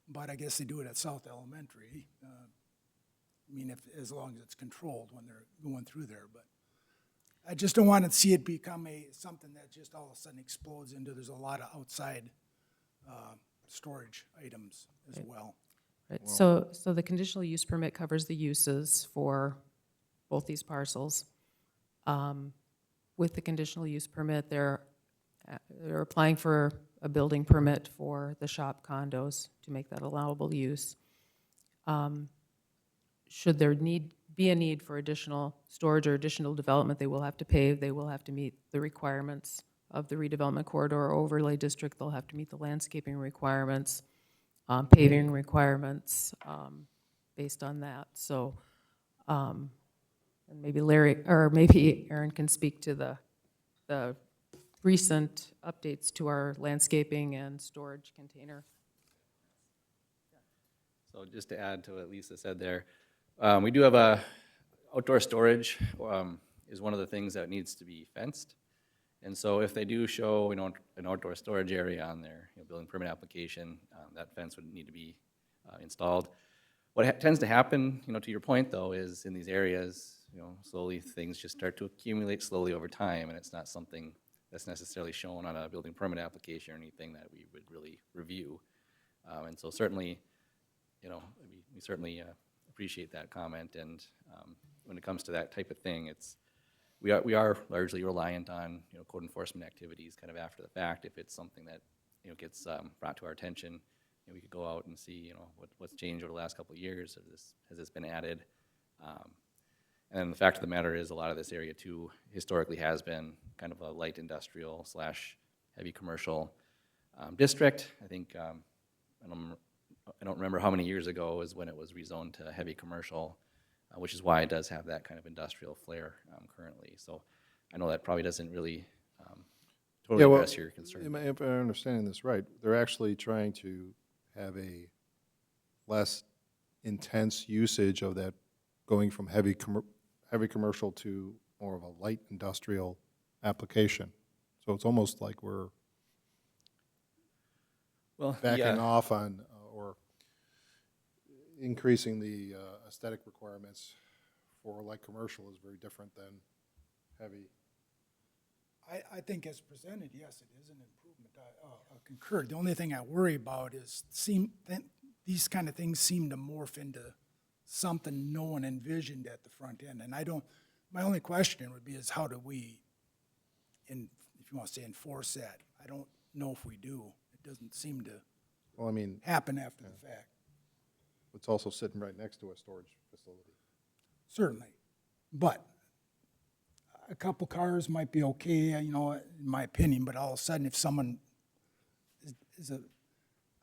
but I guess they do it at South Elementary. I mean, as long as it's controlled when they're going through there, but I just don't want to see it become something that just all of a sudden explodes into, there's a lot of outside storage items as well. right, so the conditional use permit covers the uses for both these parcels. With the conditional use permit, they're applying for a building permit for the shop condos to make that allowable use. Should there be a need for additional storage or additional development, they will have to pave, they will have to meet the requirements of the redevelopment corridor or overlay district, they'll have to meet the landscaping requirements, paving requirements based on that. So, and maybe Larry, or maybe Aaron can speak to the recent updates to our landscaping and storage container. So just to add to what Lisa said there, we do have outdoor storage is one of the things that needs to be fenced. And so if they do show, an outdoor storage area on their building permit application, that fence would need to be installed. What tends to happen, to your point though, is in these areas, slowly things just start to accumulate slowly over time, and it's not something that's necessarily shown on a building permit application or anything that we would really review. And so certainly, we certainly appreciate that comment, and when it comes to that type of thing, we are largely reliant on code enforcement activities kind of after the fact. If it's something that gets brought to our attention, we could go out and see what's changed over the last couple of years. Has this been added? And the fact of the matter is, a lot of this area too historically has been kind of a light industrial / heavy commercial district. I think I don't remember how many years ago is when it was rezoned to heavy commercial, which is why it does have that kind of industrial flair currently. So I know that probably doesn't really totally address your concern. If I'm understanding this right, they're actually trying to have a less intense usage of that, going from heavy commercial to more of a light industrial application. So it's almost like we're backing off on or increasing the aesthetic requirements for light commercial is very different than heavy. I think as presented, yes, it is an improvement. I concur. The only thing I worry about is these kind of things seem to morph into something no one envisioned at the front end. And my only question would be is how do we, if you want to say enforce that? I don't know if we do. It doesn't seem to happen after the fact. It's also sitting right next to a storage facility. Certainly. But a couple cars might be okay, in my opinion, but all of a sudden if someone is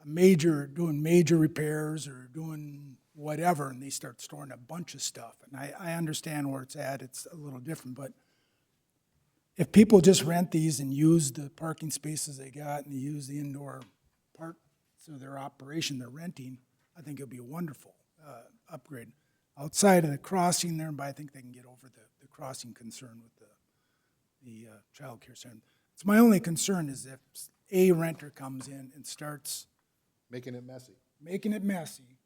doing major repairs or doing whatever, and they start storing a bunch of stuff, and I understand where it's at, it's a little different, but if people just rent these and use the parking spaces they got and they use the indoor parts of their operation they're renting, I think it'll be a wonderful upgrade. Outside of the crossing there, but I think they can get over the crossing concern with the child care center. My only concern is if a renter comes in and starts Making it messy. making it messy.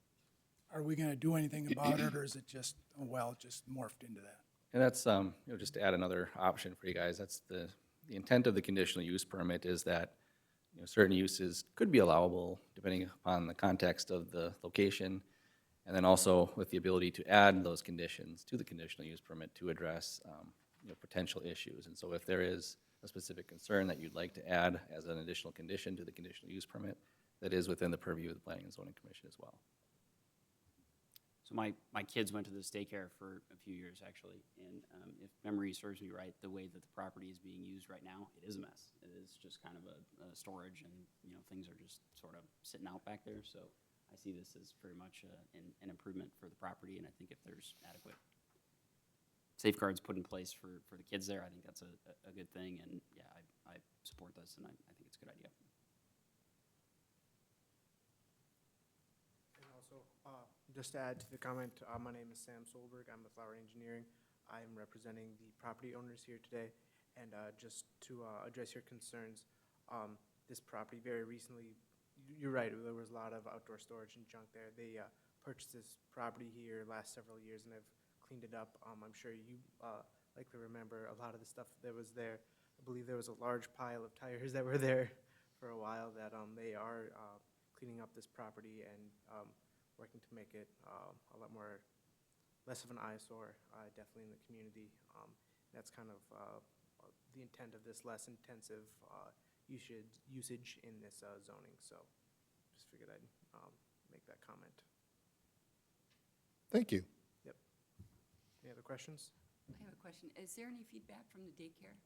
Are we gonna do anything about it, or is it just, oh, well, it just morphed into that? And that's, just to add another option for you guys, that's the intent of the conditional use permit is that, certain uses could be allowable depending upon the context of the location, and then also with the ability to add those conditions to the conditional use permit to address, potential issues. And so if there is a specific concern that you'd like to add as an additional condition to the conditional use permit, that is within the purview of the Planning and Zoning Commission as well. So my kids went to this daycare for a few years, actually, and if memory serves me right, the way that the property is being used right now, it is a mess. It is just kind of a storage, and, things are just sort of sitting out back there, so I see this as very much an improvement for the property, and I think if there's adequate safeguards put in place for the kids there, I think that's a good thing, and yeah, I support this, and I think it's a good idea. And also, just to add to the comment, my name is Sam Solberg. I'm with Flower Engineering. I'm representing the property owners here today. And just to address your concerns, this property very recently, you're right, there was a lot of outdoor storage and junk there. They purchased this property here last several years and have cleaned it up. I'm sure you likely remember a lot of the stuff that was there. I believe there was a large pile of tires that were there for a while that they are cleaning up this property and working to make it a lot more, less of an eyesore, definitely in the community. That's kind of the intent of this less intensive usage in this zoning. So just figured I'd make that comment. Thank you. Yep. Any other questions? I have a question. Is there any feedback from the daycare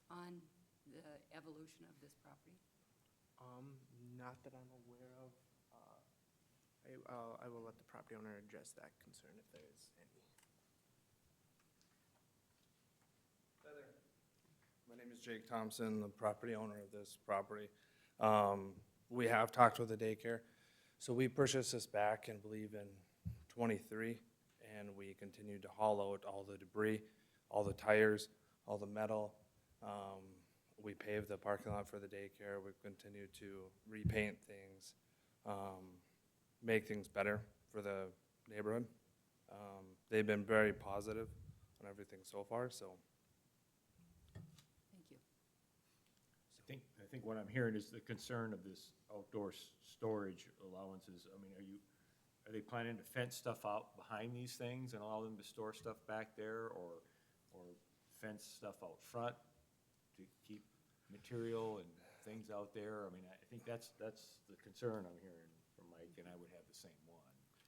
on the evolution of this property? Not that I'm aware of. I will let the property owner address that concern if there is any. My name is Jake Thompson, the property owner of this property. We have talked with the daycare. So we purchased this back in, believe in 23, and we continued to haul out all the debris, all the tires, all the metal. We paved the parking lot for the daycare. We've continued to repaint things, make things better for the neighborhood. They've been very positive on everything so far, so. Thank you. I think what I'm hearing is the concern of this outdoor storage allowances. I mean, are they planning to fence stuff out behind these things and allow them to store stuff back there, or fence stuff out front to keep material and things out there? I mean, I think that's the concern I'm hearing from Mike, and I would have the same one.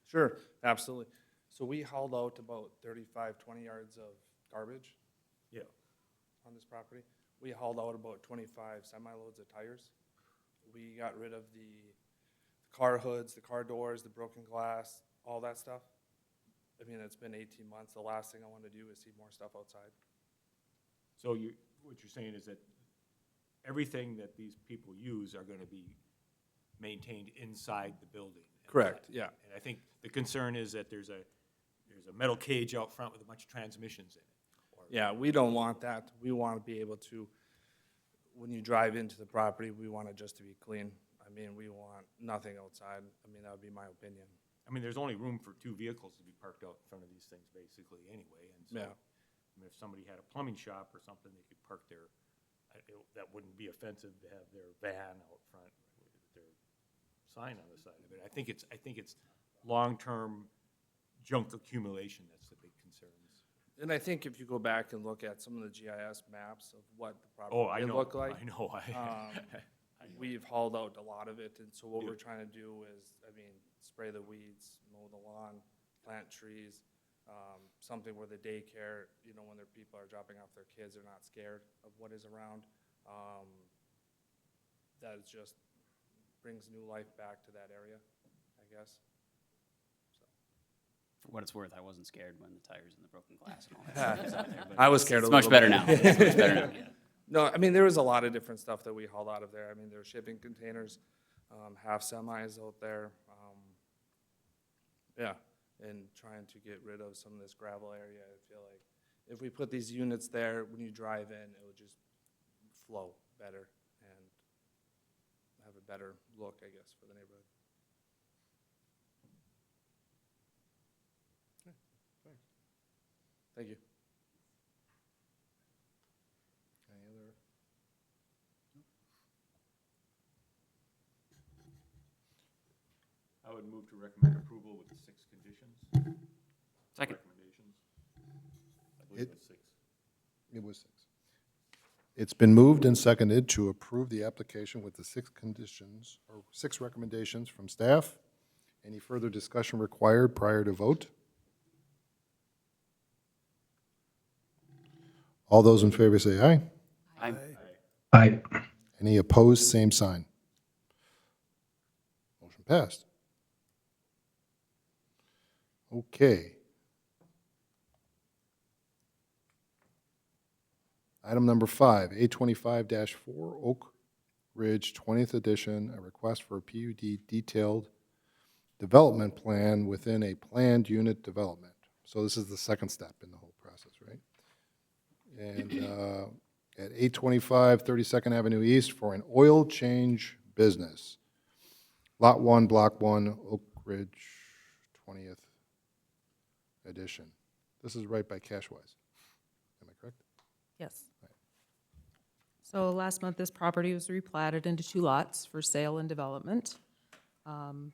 Sure, absolutely. So we hauled out about 35, 20 yards of garbage. Yeah. On this property. We hauled out about 25 semi-loads of tires. We got rid of the car hoods, the car doors, the broken glass, all that stuff. I mean, it's been 18 months. The last thing I want to do is see more stuff outside. So what you're saying is that everything that these people use are going to be maintained inside the building. Correct, yeah. And I think the concern is that there's a metal cage out front with a bunch of transmissions in it. Yeah, we don't want that. We want to be able to, when you drive into the property, we want it just to be clean. I mean, we want nothing outside. I mean, that would be my opinion. I mean, there's only room for 2 vehicles to be parked out in front of these things basically anyway. And so, Yeah. I mean, if somebody had a plumbing shop or something, they could park there. That wouldn't be offensive to have their van out front with their sign on the side of it. I think it's long-term junk accumulation that's the big concerns. And I think if you go back and look at some of the GIS maps of what the Oh, property I may know. look like. I know. We've hauled out a lot of it, and so what we're trying to do is, I mean, spray the weeds, mow the lawn, plant trees, something where the daycare, when their people are dropping off their kids, they're not scared of what is around. That is just brings new life back to that area, I guess. For what it's worth, I wasn't scared when the tires and the broken glass and all that stuff was out there. But I was scared a it's little much better bit. now. It's much better now, yeah. No, I mean, there was a lot of different stuff that we hauled out of there. I mean, there were shipping containers, half semis out there. Yeah, and trying to get rid of some of this gravel area. I feel like if we put these units there, when you drive in, it will just flow better and have a better look, I guess, for the neighborhood. Thank you. Any other? I would move to recommend approval with the 6 conditions. Second. Recommendations. I believe it's 6. It was 6. It's been moved and seconded to approve the application with the 6 conditions, or 6 recommendations from staff. Any further discussion required prior to vote? All those in favor say aye. Aye. Aye. Any opposed, same sign. Motion passed. Okay. Item number 5, A25-4 Oak Ridge 20th Edition, a request for a PUD detailed development plan within a planned unit development. So this is the second step in the whole process, right? And at 825 32nd Avenue East for an oil change business. Lot 1, Block 1, Oak Ridge 20th Edition. This is right by Cashwise. Am I correct? Yes. So last month, this property was replatted into 2 lots for sale and development on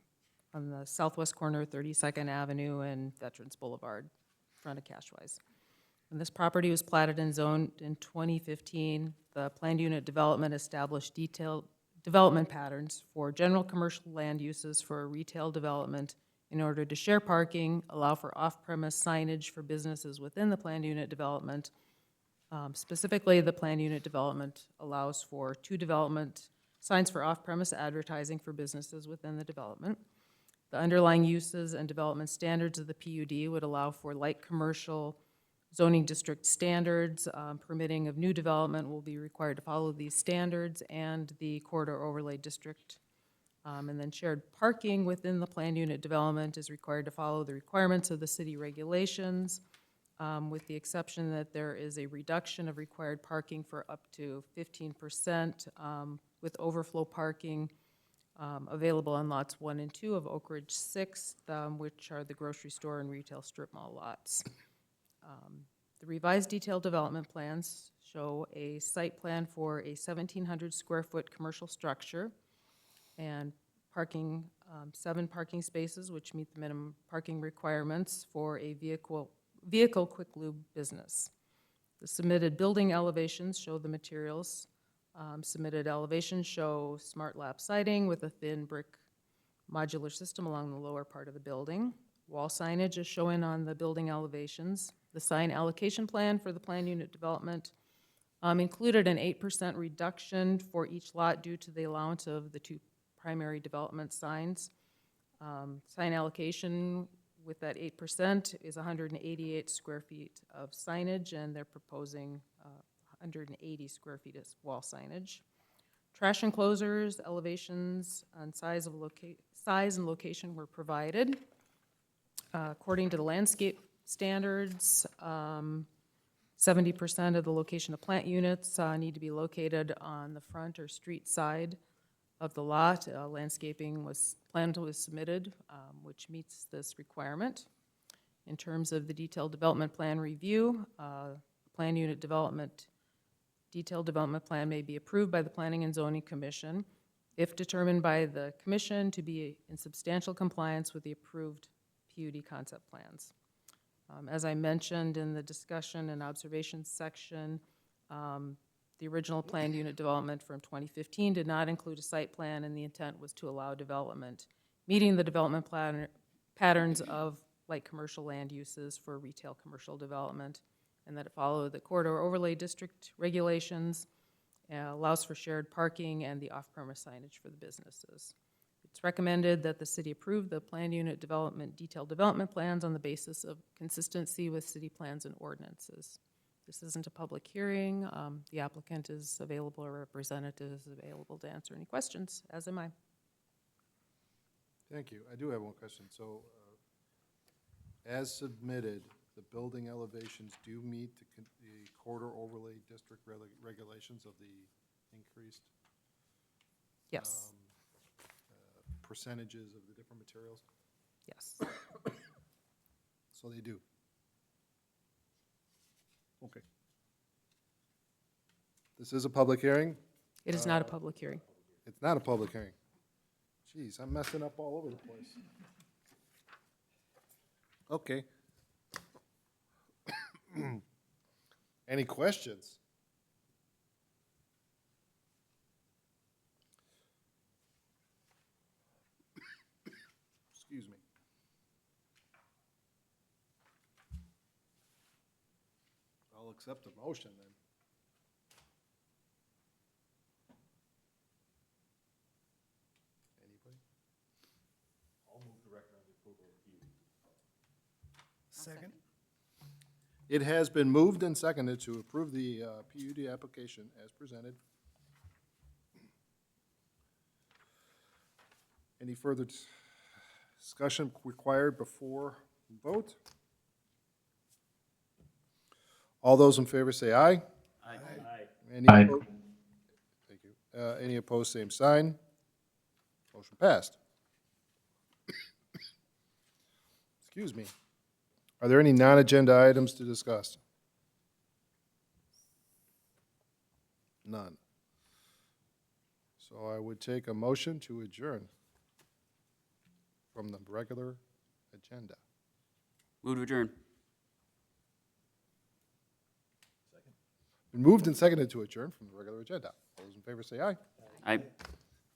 the southwest corner of 32nd Avenue and Veterans Boulevard, in front of Cashwise. When this property was platted and zoned in 2015, the planned unit development established detailed development patterns for general commercial land uses for retail development in order to share parking, allow for off-premise signage for businesses within the planned unit development. Specifically, the planned unit development allows for 2 development signs for off-premise advertising for businesses within the development. The underlying uses and development standards of the PUD would allow for light commercial zoning district standards. Permitting of new development will be required to follow these standards, and the corridor overlay district. And then shared parking within the planned unit development is required to follow the requirements of the city regulations, with the exception that there is a reduction of required parking for up to 15%, with overflow parking available on lots 1 and 2 of Oak Ridge 6th, which are the grocery store and retail strip mall lots. The revised detailed development plans show a site plan for a 1,700 square foot commercial structure and parking, 7 parking spaces, which meet the minimum parking requirements for a vehicle quick lube business. The submitted building elevations show the materials. Submitted elevations show smart lap siding with a thin brick modular system along the lower part of the building. Wall signage is shown on the building elevations. The sign allocation plan for the planned unit development included an 8% reduction for each lot due to the allowance of the 2 primary development signs. Sign allocation with that 8% is 188 square feet of signage, and they're proposing 180 square feet as wall signage. Trash enclosures, elevations, and size and location were provided. According to the landscape standards, 70% of the location of plant units need to be located on the front or street side of the lot. Landscaping plan was submitted, which meets this requirement. In terms of the detailed development plan review, plan unit development, detailed development plan may be approved by the Planning and Zoning Commission if determined by the commission to be in substantial compliance with the approved PUD concept plans. As I mentioned in the discussion and observations section, the original planned unit development from 2015 did not include a site plan, and the intent was to allow development, meeting the development patterns of light commercial land uses for retail commercial development, and that it followed the corridor overlay district regulations, allows for shared parking, and the off-premise signage for the businesses. It's recommended that the city approve the planned unit development, detailed development plans on the basis of consistency with city plans and ordinances. This isn't a public hearing. The applicant is available, or representative is available to answer any questions, as am I. Thank you. I do have one question. So, as submitted, the building elevations do meet the corridor overlay district regulations of the increased Yes. percentages of the different materials? Yes. So they do. Okay. This is a public hearing? It is not a public hearing. It's not a public hearing. Jeez, I'm messing up all over the place. Okay. Any questions? Excuse me. I'll accept the motion then. Anybody? Second? It has been moved and seconded to approve the PUD application as presented. Any further discussion required before we vote? All those in favor say aye. Aye. Any Aye. opposed? Thank you. Any opposed, same sign. Motion passed. Excuse me. Are there any non-agenda items to discuss? None. So I would take a motion to adjourn from the regular agenda. Move to adjourn. Been moved and seconded to adjourn from the regular agenda. All those in favor say aye. Aye.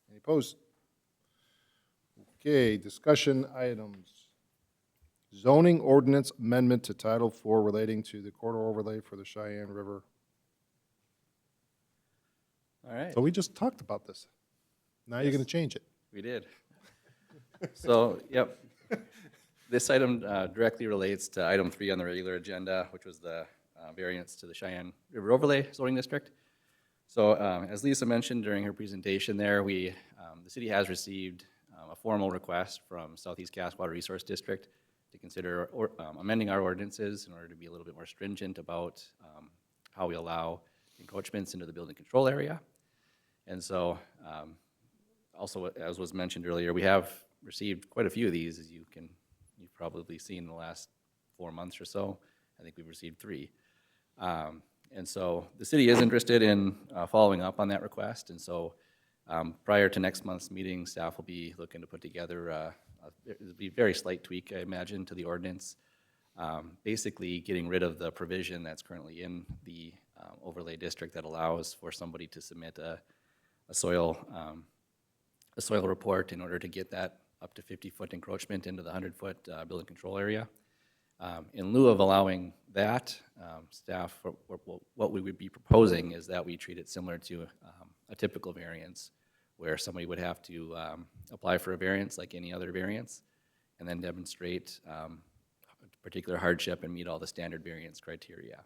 Any opposed? Okay, discussion items. Zoning ordinance amendment to Title IV relating to the corridor overlay for the Cheyenne River. All right. So we just talked about this. Now you're going to change it. We did. So, yep. This item directly relates to item 3 on the regular agenda, which was the variance to the Cheyenne River Overlay zoning district. So, as Lisa mentioned during her presentation there, the city has received a formal request from Southeast Gas Water Resource District to consider amending our ordinances in order to be a little bit more stringent about how we allow encroachments into the building control area. And so, also, as was mentioned earlier, we have received quite a few of these, as you've probably seen in the last 4 months or so. I think we've received 3. And so the city is interested in following up on that request. And so prior to next month's meeting, staff will be looking to put together, it'll be a very slight tweak, I imagine, to the ordinance. Basically getting rid of the provision that's currently in the overlay district that allows for somebody to submit a soil report in order to get that up to 50-foot encroachment into the 100-foot building control area. In lieu of allowing that, staff, what we would be proposing is that we treat it similar to a typical variance, where somebody would have to apply for a variance like any other variance, and then demonstrate particular hardship and meet all the standard variance criteria.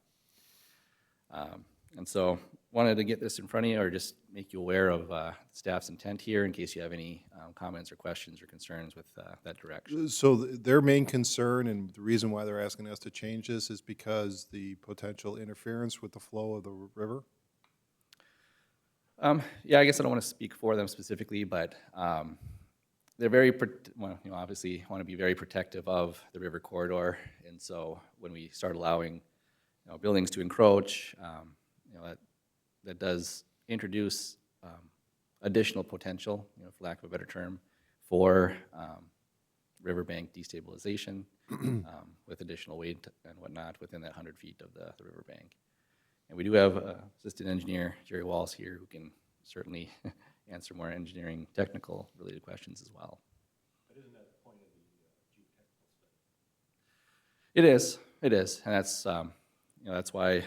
And so wanted to get this in front of you, or just make you aware of staff's intent here in case you have any comments or questions or concerns with that direction. So their main concern and the reason why they're asking us to change this is because the potential interference with the flow of the river? Yeah, I guess I don't want to speak for them specifically, but they're very, obviously want to be very protective of the river corridor. And so when we start allowing, buildings to encroach, that does introduce additional potential, for lack of a better term, for riverbank destabilization with additional weight and whatnot within that 100 feet of the riverbank. And we do have Assistant Engineer Jerry Walls here who can certainly answer more engineering technical related questions as well. But isn't that the point of the geotechnical study? It is, and that's that's why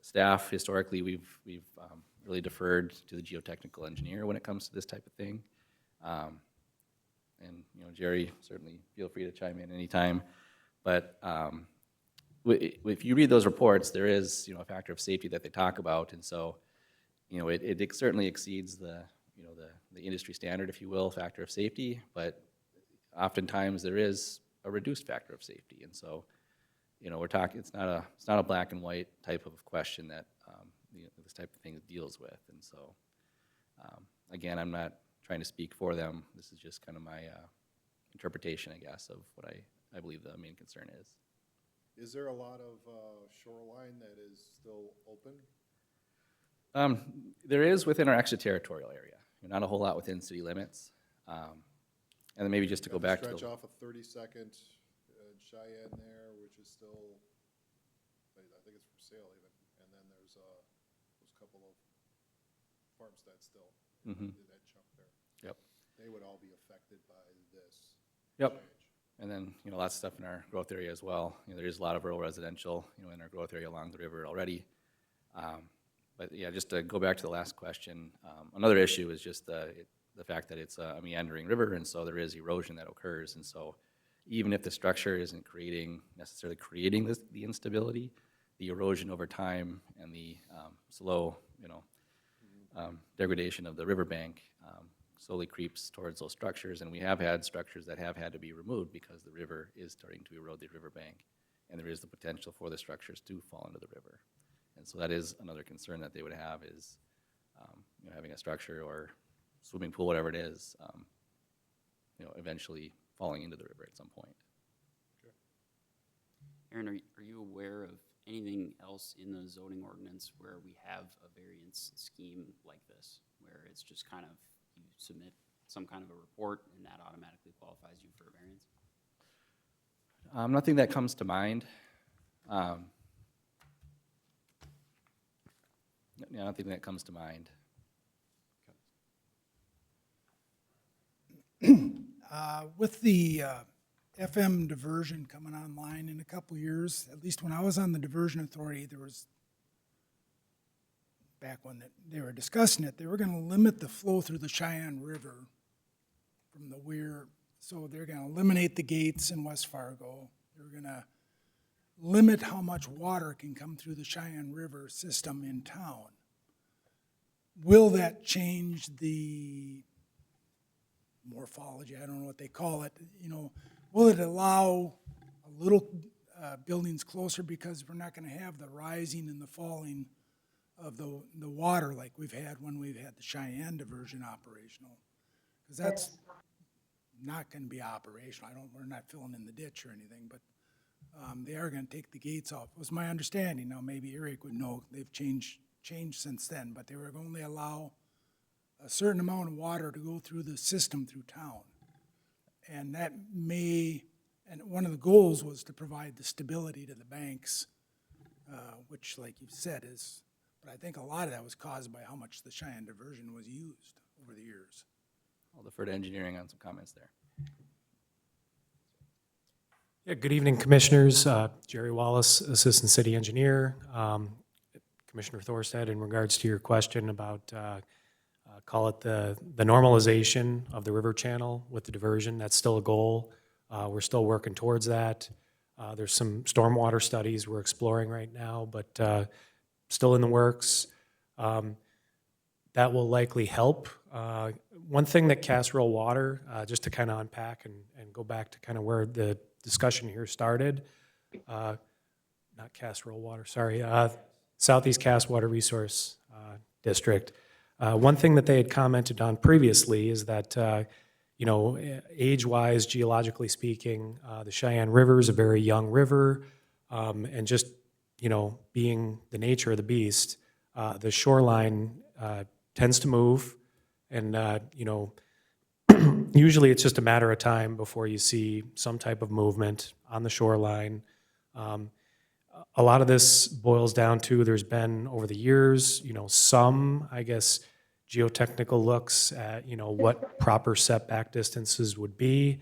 staff historically we've really deferred to the geotechnical engineer when it comes to this type of thing. And Jerry, certainly feel free to chime in anytime, but if you read those reports, there is a factor of safety that they talk about, and so it certainly exceeds the the industry standard, if you will, factor of safety, but oftentimes there is a reduced factor of safety, and so we're talking, it's not a black and white type of question that this type of thing deals with. And so again, I'm not trying to speak for them. This is just kind of my interpretation, I guess, of what I believe the main concern is. Is there a lot of shoreline that is still open? There is within our extraterritorial area, not a whole lot within city limits. And then maybe just to go back to Stretch the, off a 32nd Cheyenne there, which is still, I think it's for sale even. And then there's those couple of farmsteads still in that chunk there. yep, They would all be affected by this yep. change. And then, lots of stuff in our growth area as well. There is a lot of rural residential, in our growth area along the river already. But yeah, just to go back to the last question, another issue is just the fact that it's a meandering river, and so there is erosion that occurs. And so even if the structure isn't necessarily creating the instability, the erosion over time and the slow, degradation of the riverbank slowly creeps towards those structures. And we have had structures that have had to be removed because the river is starting to erode the riverbank, and there is the potential for the structures to fall into the river. And so that is another concern that they would have is, having a structure or swimming pool, whatever it is, eventually falling into the river at some point. Aaron, are you aware of anything else in the zoning ordinance where we have a variance scheme like this, where it's just kind of, you submit some kind of a report and that automatically qualifies you for a variance? Nothing that comes to mind. Yeah, nothing that comes to mind. With the FM diversion coming online in a couple years, at least when I was on the diversion authority, there was, back when they were discussing it, they were gonna limit the flow through the Cheyenne River from the weir. So they're gonna eliminate the gates in West Fargo. They're gonna limit how much water can come through the Cheyenne River system in town. Will that change the morphology? I don't know what they call it. Will it allow a little buildings closer because we're not going to have the rising and the falling of the water like we've had when we've had the Cheyenne diversion operational? Because that's not going to be operational. We're not filling in the ditch or anything, but they are going to take the gates off, was my understanding. Now, maybe Eric would know, they've changed since then, but they were going to only allow a certain amount of water to go through the system through town. And that and one of the goals was to provide the stability to the banks, which, like you said, but I think a lot of that was caused by how much the Cheyenne diversion was used over the years. I'll defer to engineering on some comments there. Yeah, good evening, Commissioners. Jerry Wallace, Assistant City Engineer. Commissioner Thorstad, in regards to your question about, call it the normalization of the river channel with the diversion, that's still a goal. We're still working towards that. There's some stormwater studies we're exploring right now, but still in the works. That will likely help. One thing that Casserole Water, just to kind of unpack and go back to kind of where the discussion here started, not Casserole Water, sorry, Southeast Cass Water Resource District. One thing that they had commented on previously is that, age-wise, geologically speaking, the Cheyenne River is a very young river, and just, being the nature of the beast, the shoreline tends to move, and, usually it's just a matter of time before you see some type of movement on the shoreline. A lot of this boils down to there's been, over the years, some, I guess, geotechnical looks at, what proper setback distances would be.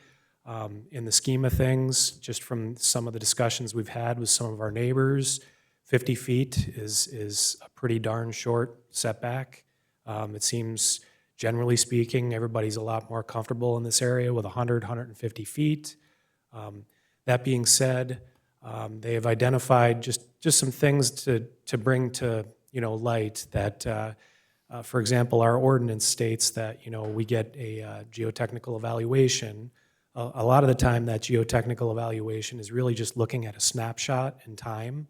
In the scheme of things, just from some of the discussions we've had with some of our neighbors, 50 feet is a pretty darn short setback. It seems, generally speaking, everybody's a lot more comfortable in this area with 100, 150 feet. That being said, they have identified just some things to bring to light that, for example, our ordinance states that we get a geotechnical evaluation. A lot of the time, that geotechnical evaluation is really just looking at a snapshot in time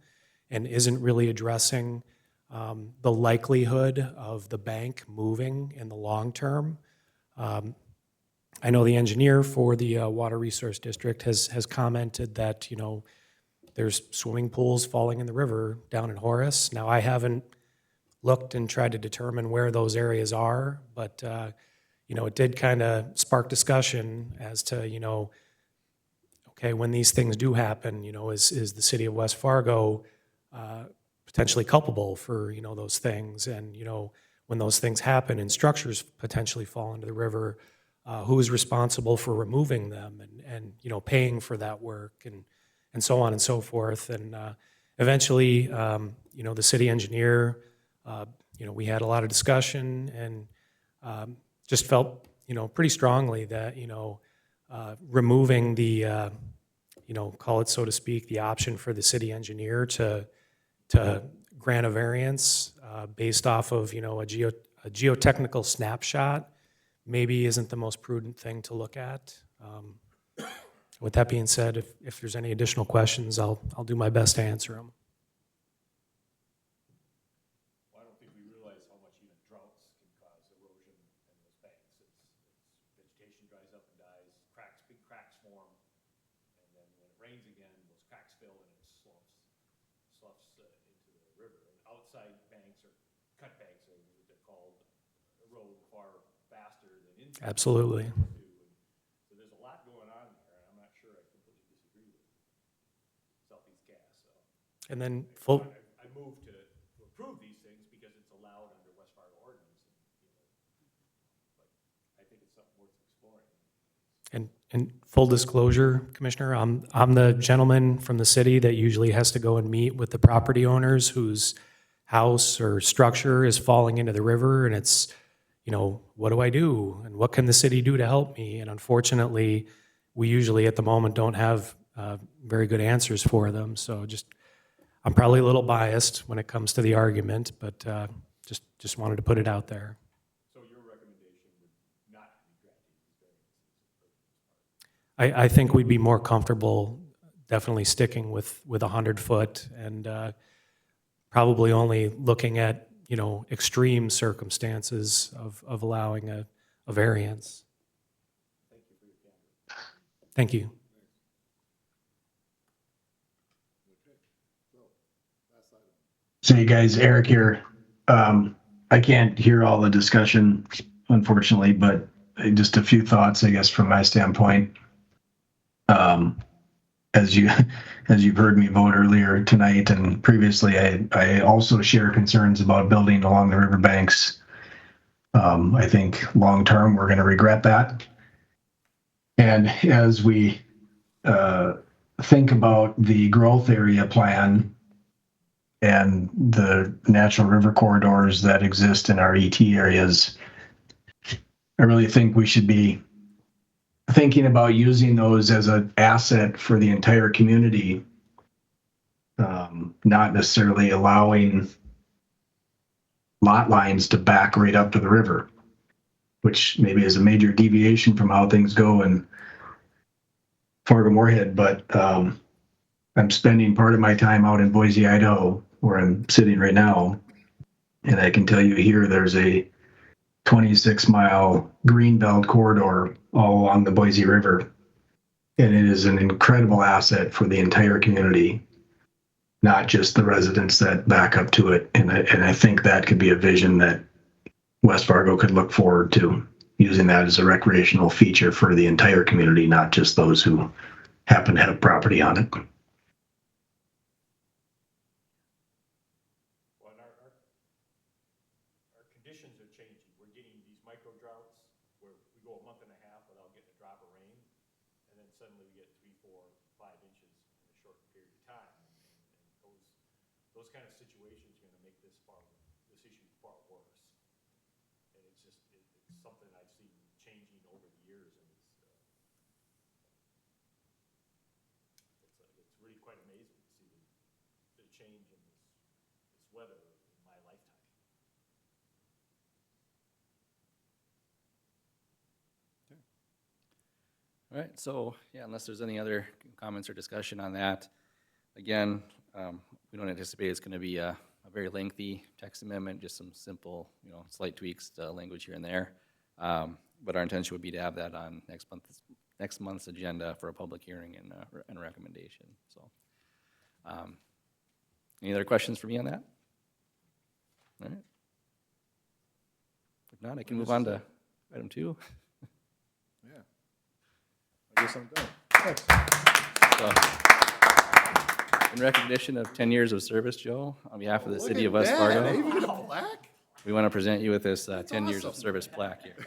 and isn't really addressing the likelihood of the bank moving in the long term. I know the engineer for the Water Resource District has commented that there's swimming pools falling in the river down in Horace. Now, I haven't looked and tried to determine where those areas are, but, it did kind of spark discussion as to, okay, when these things do happen, is the city of West Fargo potentially culpable for, those things? And, when those things happen and structures potentially fall into the river, who is responsible for removing them and paying for that work and so on and so forth. And eventually, the city engineer, we had a lot of discussion and just felt, pretty strongly that, removing the, call it so to speak, the option for the city engineer to grant a variance based off of, a geotechnical snapshot maybe isn't the most prudent thing to look at. With that being said, if there's any additional questions, I'll do my best to answer them. Well, I don't think we realize how much even droughts can cause erosion in those banks. Vegetation dries up and dies, big cracks form, and then when it rains again, those cracks fill and it sloughs into the river. And outside banks or cut banks are what they're called, erode far faster than inside. Absolutely. So there's a lot going on there, and I'm not sure I completely disagree with Southeast Gas. So And then I moved to approve these things because it's allowed under West Fargo ordinance, but I think it's something worth exploring. And full disclosure, Commissioner, I'm the gentleman from the city that usually has to go and meet with the property owners whose house or structure is falling into the river, and it's, what do I do? And what can the city do to help me? And unfortunately, we usually at the moment don't have very good answers for them. So I'm probably a little biased when it comes to the argument, but just wanted to put it out there. So your recommendation would not be granting these variances? I think we'd be more comfortable definitely sticking with 100 foot and probably only looking at, extreme circumstances of allowing a variance. Thank you for your candor. Thank you. So you guys, Eric here. I can't hear all the discussion, unfortunately, but just a few thoughts, I guess, from my standpoint. As you've heard me vote earlier tonight and previously, I also share concerns about building along the riverbanks. I think long-term, we're going to regret that. And as we think about the growth area plan and the natural river corridors that exist in our ET areas, I really think we should be thinking about using those as an asset for the entire community, not necessarily allowing lot lines to back right up to the river, which maybe is a major deviation from how things go in Fargo Moorhead. But I'm spending part of my time out in Boise, Idaho, where I'm sitting right now, and I can tell you here there's a 26-mile greenbelt corridor all along the Boise River. And it is an incredible asset for the entire community, not just the residents that back up to it. And I think that could be a vision that West Fargo could look forward to, using that as a recreational feature for the entire community, not just those who happen to have property on it. Well, our conditions are changing. We're getting these micro droughts where we go a month and a half without getting a drop of rain, and then suddenly we get 3, 4, 5 inches in a short period of time. And those kind of situations are going to make this issue far worse. And it's something I've seen changing over the years, and it's really quite amazing to see the change in this weather in my lifetime. All right, so, yeah, unless there's any other comments or discussion on that, again, we don't anticipate it's gonna be a very lengthy text amendment, just some simple, slight tweaks to language here and there. But our intention would be to have that on next month's agenda for a public hearing and a recommendation, so. Any other questions for me on that? All right. If not, I can move on to item 2. Yeah. I guess I'm done. Thanks. So, in recognition of 10 years of service, Joe, on behalf of the Look city at of West that. Fargo, They even get a plaque? we want to present you with this 10 years of service plaque here.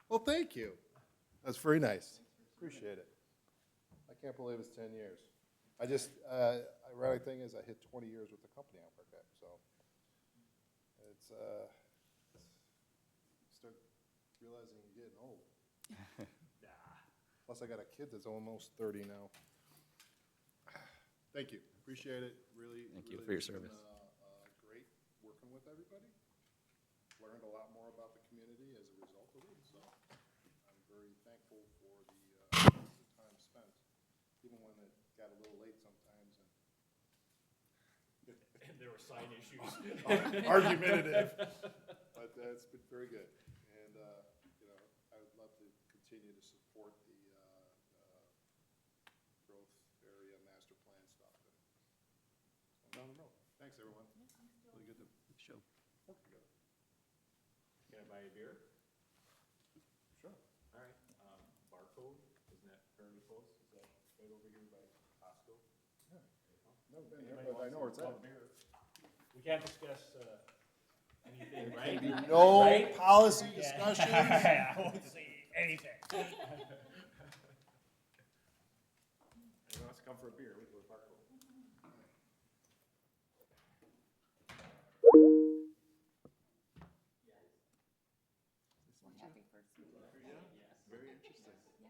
Well, thank you. That's very nice. Appreciate it. I can't believe it's 10 years. I just, ironic thing is I hit 20 years with the company I work at, so it's, start realizing you're getting old. Plus I got a kid that's almost 30 now. Thank you. Appreciate it. Really. Thank you really for your it's been, service. Great working with everybody. Learned a lot more about the community as a result of it, so I'm very thankful for the time spent, even when it got a little late sometimes. And there were sign issues. Argumentative, but it's been very good. And, you know, I would love to continue to support the growth area master plan stuff. Down the road. Thanks, everyone. Really good to show. Can I buy a beer? Sure. All right, Barcode, isn't that fairly close? Is that right over here by Costco? Never been there, but I know where it's at. We can't discuss, anything, There right? can be no Right? policy discussions. I won't say anything. Anyone wants to come for a beer, we go to Fargo. Happy first meeting. Very interesting.